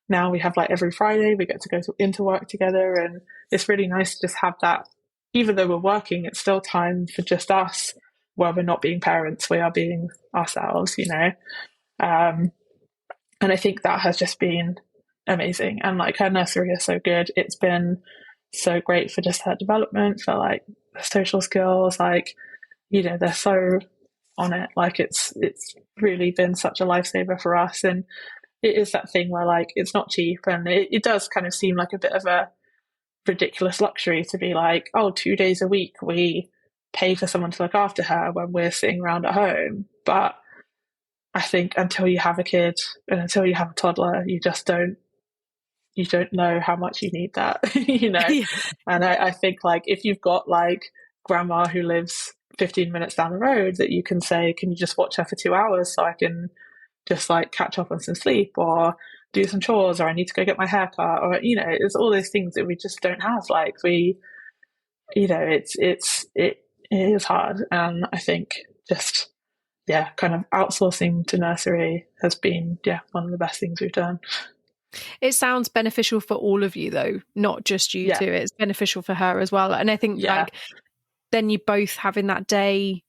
now we have like every Friday we get to go into work together, and it's really nice to just have that. Even though we're working, it's still time for just us, where we're not being parents, we are being ourselves, and I think that has just been amazing. And like, her nursery is so good. It's been so great for just her development, for like social skills, like, they're so on it. Like it's really been such a lifesaver for us. And it is that thing where like, it's not cheap, and it does kind of seem like a bit of a ridiculous luxury to be like, oh, 2 days a week we pay for someone to look after her when we're sitting around at home. But I think until you have a kid and until you have a toddler, you don't know how much you need that, Yeah. And I think like, if you've got like grandma who lives 15 minutes down the road, that you can say, can you just watch her for 2 hours so I can just like catch up on some sleep, or do some chores, or I need to go get my hair cut, or it's all those things that we just don't have. Like it is hard. And I think just, yeah, kind of outsourcing to nursery has been, yeah, one of the best things we've done. It sounds beneficial for all of you though, not just you two. It's beneficial for her as well. And I think like, then you both having that day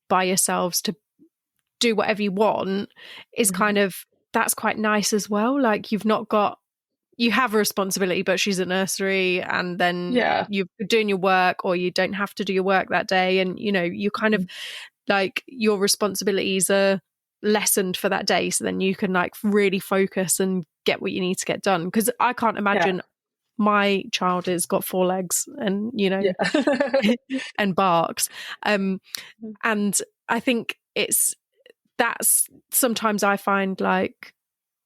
by yourselves to do whatever you want is kind of, that's quite nice as well. Like, you have a responsibility, but she's at nursery, and then you're doing your work, or you don't have to do your work that day. And, you kind of like, your responsibilities are lessened for that day. So then you can like really focus and get what you need to get done. Because I can't imagine my child has got 4 legs and, and barks. And I think that's sometimes I find like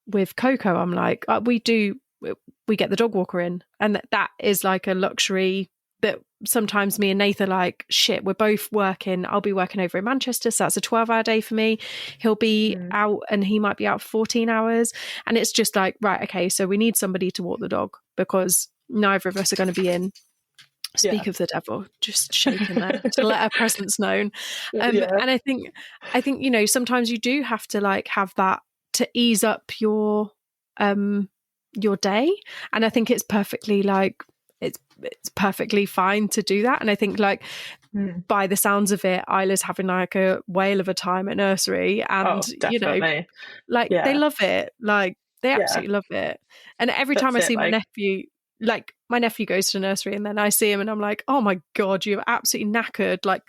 with Coco, I'm like, we get the dog walker in, and that is like a luxury that sometimes me and Nathan like, shit, we're both working. I'll be working over in Manchester, so that's a 12-hour day for me. He'll be out, and he might be out for 14 hours. And it's just like, right, okay, so we need somebody to walk the dog, because neither of us are going to be in. Speak of the devil, just shaking there to let our presence known. And I think, sometimes you do have to like have that to ease up your day. And I think it's perfectly like, it's perfectly fine to do that. And I think like, by the sounds of it, Isla's having like a whale of a time at nursery, and they love it. Like, they absolutely love it. And every time I see my nephew, like my nephew goes to nursery, and then I see him and I'm like, oh my God, you're absolutely knackered, like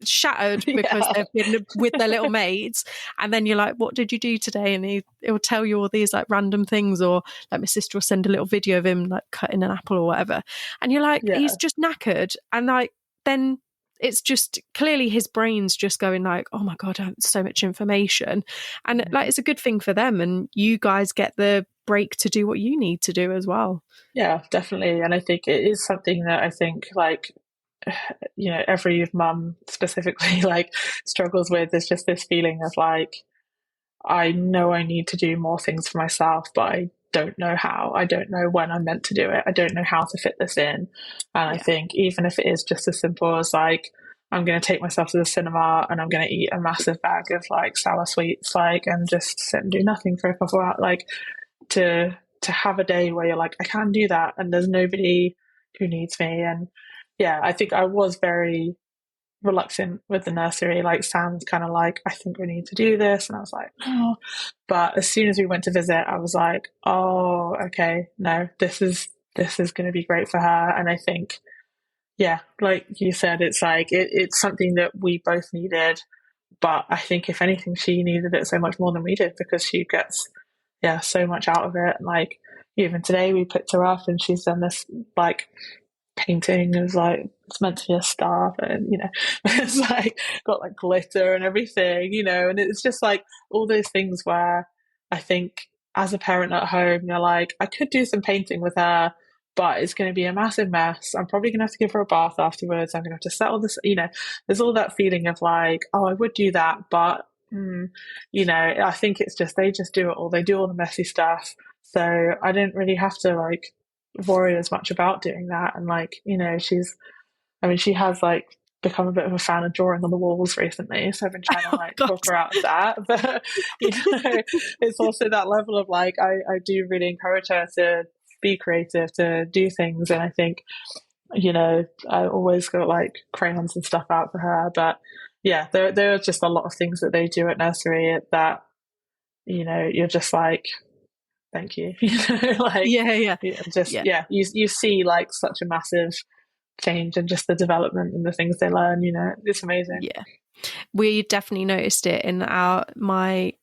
shattered, because they've been with their little mates. And then you're like, what did you do today? And he'll tell you all these like random things, or like my sister will send a little video of him like cutting an apple or whatever. And you're like, he's just knackered. And like, then it's just clearly his brain's just going like, oh my God, I have so much information. And like, it's a good thing for them. And you guys get the break to do what you need to do as well. Yeah, definitely. And I think it is something that I think like, every mum specifically like struggles with, is just this feeling of like, I know I need to do more things for myself, but I don't know how. I don't know when I'm meant to do it. I don't know how to fit this in. And I think even if it is just as simple as like, I'm going to take myself to the cinema and I'm going to eat a massive bag of like sour sweets, like, and just sit and do nothing for a couple of hours, like to have a day where you're like, I can do that and there's nobody who needs me. And yeah, I think I was very reluctant with the nursery. Like Sam's kind of like, I think we need to do this, and I was like, oh. But as soon as we went to visit, I was like, oh, okay, no, this is going to be great for her. And I think, yeah, like you said, it's like it's something that we both needed, but I think if anything, she needed it so much more than we did, because she gets so much out of it. Like even today we picked her up and she's done this like painting. Is like, it's meant to be a star, and it's like got like glitter and everything, and it's just like all those things where I think as a parent at home, you're like, I could do some painting with her, but it's going to be a massive mess. I'm probably going to have to give her a bath afterwards. I'm going to have to settle this, there's all that feeling of like, oh, I would do that, but I think it's just, they just do it all. They do all the messy stuff. So I didn't really have to like worry as much about doing that. And like, she has like become a bit of a fan of drawing on the walls recently. So I've been trying to like talk her out of that. But, it's also that level of like, I do really encourage her to be creative, to do things. And I think, I always got like crayons and stuff out for her. But yeah, there are just a lot of things that they do at nursery that, you're just like, thank you. Like, you see like such a massive change and just the development and the things they learn, it's amazing. Yeah, we definitely noticed it in my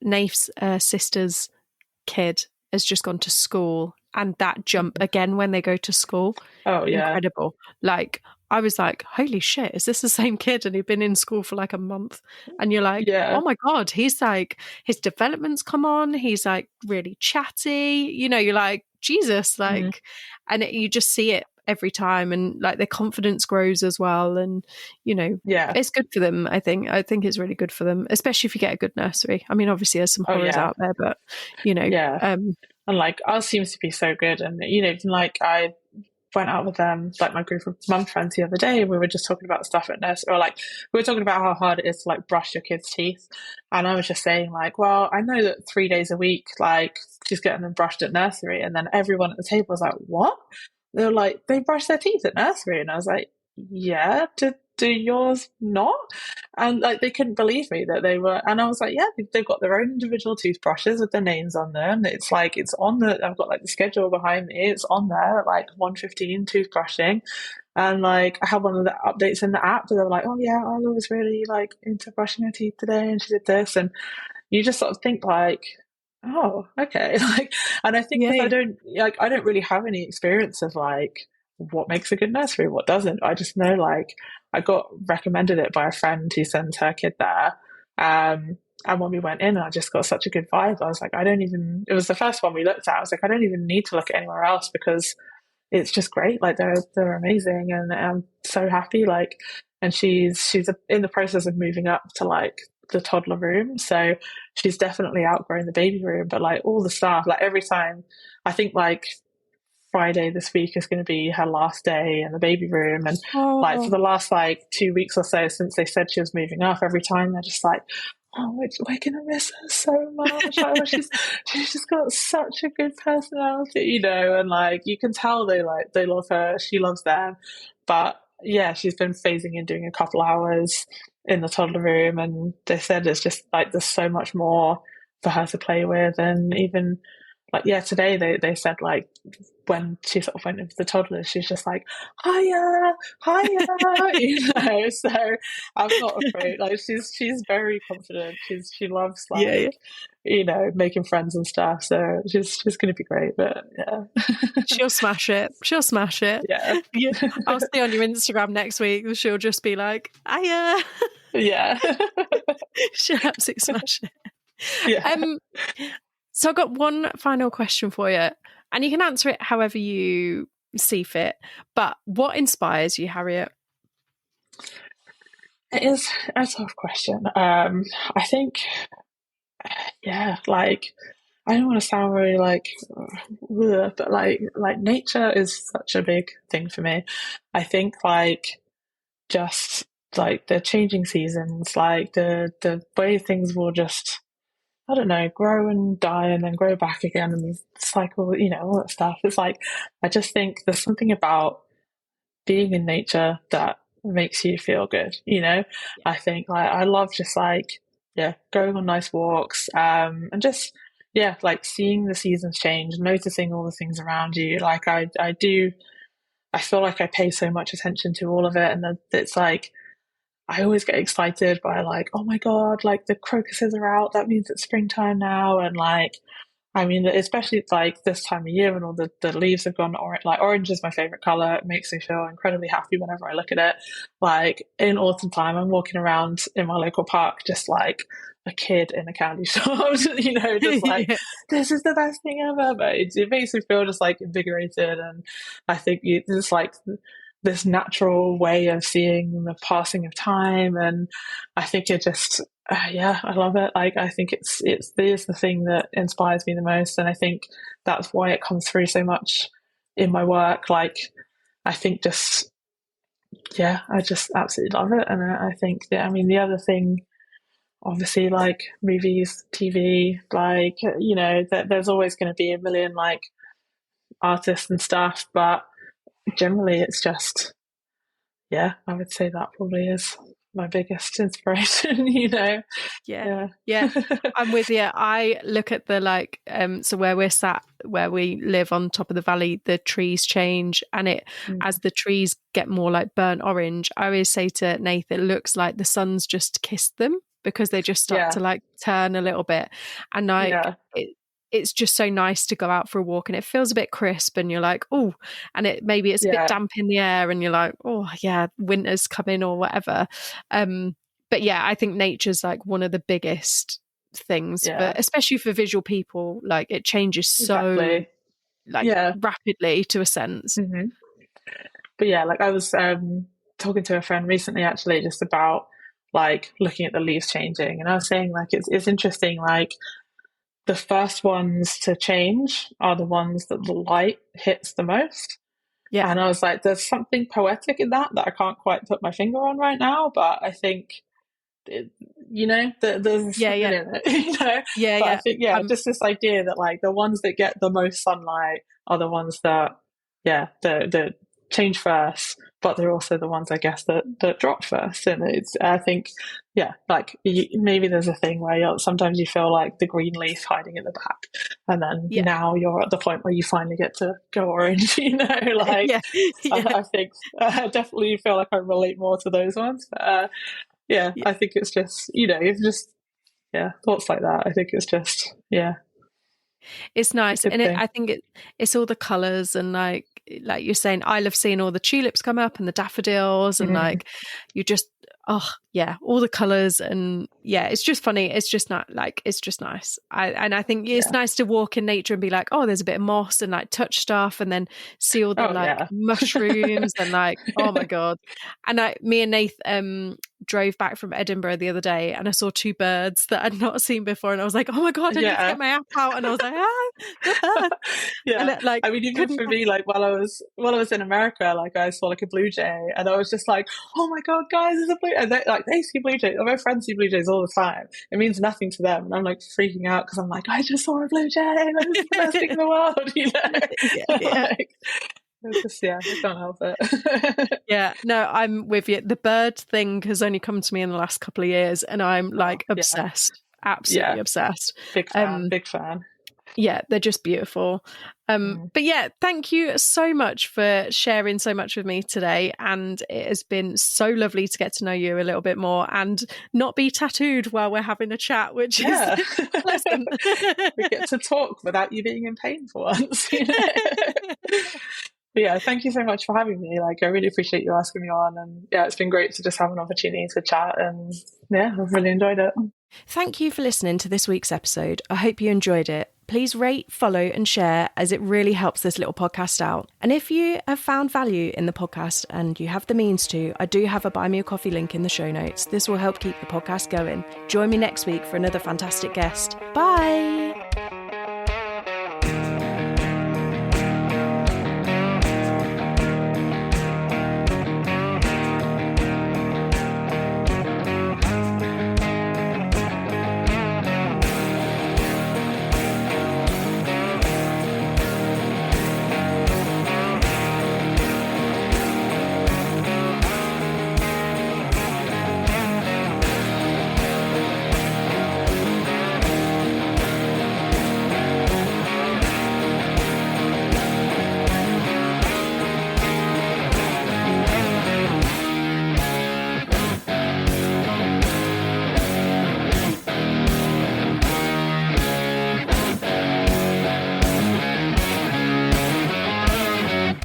Nafe's sister's kid has just gone to school, and that jump again when they go to school, incredible. Like I was like, holy shit, is this the same kid? And he'd been in school for like a month, and you're like, oh my god, he's like, his development's come on, he's like really chatty, you're like, Jesus, like, and you just see it every time, and like their confidence grows as well, and it's good for them. I think it's really good for them, especially if you get a good nursery. I mean, obviously there's some horrors out there, but and like ours seems to be so good. And like I went out with them, like my group of mum friends the other day, and we were just talking about stuff at nursery, or like we were talking about how hard it is to like brush your kids' teeth. And I was just saying like, well, I know that 3 days a week, like she's getting them brushed at nursery. And then everyone at the table was like, what? They were like, they brush their teeth at nursery. And I was like, yeah, do yours not? And like they couldn't believe me that they were. And I was like, yeah, they've got their own individual toothbrushes with their names on them. It's like, it's on I've got like the schedule behind me, it's on there at like 1:15 toothbrushing. And like I have one of the updates in the app, and they were like, oh yeah, Isla was really like into brushing her teeth today and she did this. And you just sort of think like, oh, okay. Like, and I think I don't really have any experience of like what makes a good nursery, what doesn't. I just know like I got recommended it by a friend who sends her kid there. And when we went in, I just got such a good vibe. I was like, it was the first one we looked at. I was like, I don't even need to look at anywhere else, because it's just great. Like they're amazing, and I'm so happy. Like, and she's in the process of moving up to like the toddler room, so she's definitely outgrowing the baby room. But like all the staff, like every time, I think like Friday this week is going to be her last day in the baby room, and like for the last like 2 weeks or so since they said she was moving up, every time they're just like, oh, we're gonna miss her so much. Like, she's just got such a good personality, and like you can tell they love her, she loves them. But yeah, she's been phasing in doing a couple hours in the toddler room, and they said it's just like there's so much more for her to play with. And even like today they said like when she sort of went into the toddlers, she's just like hiya, so I'm not afraid. Like she's very confident. She loves like making friends and stuff, so she's going to be great. But she'll smash it. Yeah. I'll see on your Instagram next week, she'll just be like hiya. Yeah. She'll absolutely smash it. So I've got one final question for you, and you can answer it however you see fit. But what inspires you, Harriet? It is a tough question. I think, yeah, like I don't want to sound really like, ugh, but like nature is such a big thing for me. I think like just like the changing seasons, like the way things will just, I don't know, grow and die and then grow back again and cycle, all that stuff. It's like I just think there's something about being in nature that makes you feel good. I think like I love just like, yeah, going on nice walks, and just, yeah, like seeing the seasons change, noticing all the things around you. Like I do, I feel like I pay so much attention to all of it, and that it's like I always get excited by like, oh my god, like the crocuses are out, that means it's springtime now. And like, I mean, especially like this time of year when all the leaves have gone orange. Like orange is my favorite color. It makes me feel incredibly happy whenever I look at it. Like in autumn time, I'm walking around in my local park just like a kid in a candy shop, just like, Yeah. this is the best thing ever. But it makes me feel just like invigorated. And I think it's like this natural way of seeing the passing of time. And I think it just, yeah, I love it. Like I think it is the thing that inspires me the most, and I think that's why it comes through so much in my work. Like I think just, yeah, I just absolutely love it. And I think that, I mean, the other thing, obviously, like movies, TV, like that there's always going to be a million like artists and stuff, but generally it's just, yeah, I would say that probably is my biggest inspiration. Yeah. Yeah. Yeah. I'm with you. I look at the so where we're sat, where we live on top of the valley, the trees change, and as the trees get more like burnt orange, I always say to Nathan, it looks like the sun's just kissed them because they just start Yeah. to like turn a little bit. And like Yeah. it's just so nice to go out for a walk, and it feels a bit crisp, and you're like, oh, and maybe it's a bit Yeah. damp in the air, and you're like, oh yeah, winter's coming or whatever. But yeah, I think nature's like one of the biggest things Yeah. especially for visual people. Like it changes so Exactly. like Yeah. rapidly to a sense. Hmm. But yeah, like I was talking to a friend recently actually just about like looking at the leaves changing, and I was saying like it's interesting, like the first ones to change are the ones that the light hits the most. Yeah. And I was like, there's something poetic in that I can't quite put my finger on right now, but I think it, there's Yeah. something Yeah. in it, Yeah. But I Yeah. think, yeah, just this idea that like the ones that get the most sunlight are the ones that, yeah, that change first, but they're also the ones, I guess, that drop first. And I think, yeah, like maybe there's a thing where sometimes you feel like the green leaf hiding at the back, and then Yeah. now you're at the point where you finally get to go orange. Like Yeah. Yeah. I think I definitely feel like I relate more to those ones. But, yeah, Yeah. I think it's just, it's just, yeah, thoughts like that. I think it's just, yeah, It's a nice, good and thing. I think it's all the colours, and like you're saying, I love seeing all the tulips come up and the daffodils, and Mm, like you just, oh yeah, all the colours, and yeah, it's just funny. It's just not like it's just nice. I think it's yeah. nice to walk in nature and be like, oh, there's a bit of moss, and like touch stuff, and then see all the Oh, like yeah. mushrooms, and like, oh my god. And me and Nath drove back from Edinburgh the other day, and I saw two birds that I'd not seen before, and I was like, oh my god, I need to Yeah. get my app out, and I was like, the birds. And Yeah. like I mean, even couldn't for get. me, like while I was in America, like I saw like a blue jay, and I was just like, "Oh my god, guys, there's a blue!" And they see blue jays. My friends see blue jays all the time. It means nothing to them, and I'm like freaking out because I'm like, "I just saw a blue jay. Like, this is the best thing in the world," Yeah, yeah. Like, it's just, yeah, I can't help it. Yeah, no, I'm with you. The bird thing has only come to me in the last couple of years, and I'm Oh, like yeah, obsessed, absolutely yeah, obsessed. big fan, Um, big fan. yeah, they're just beautiful. Mm. But yeah, thank you so much for sharing so much with me today, and it has been so lovely to get to know you a little bit more and not be tattooed while we're having a chat, which is Yeah. pleasant. We get to talk without you being in pain for once. But yeah, thank you so much for having me. Like, I really appreciate you asking me on, and yeah, it's been great to just have an opportunity to chat. And yeah, I've really enjoyed it. Thank you for listening to this week's episode. I hope you enjoyed it. Please rate, follow and share, as it really helps this little podcast out. And if you have found value in the podcast and you have the means to, I do have a Buy Me a Coffee link in the show notes. This will help keep the podcast going. Join me next week for another fantastic guest. Bye!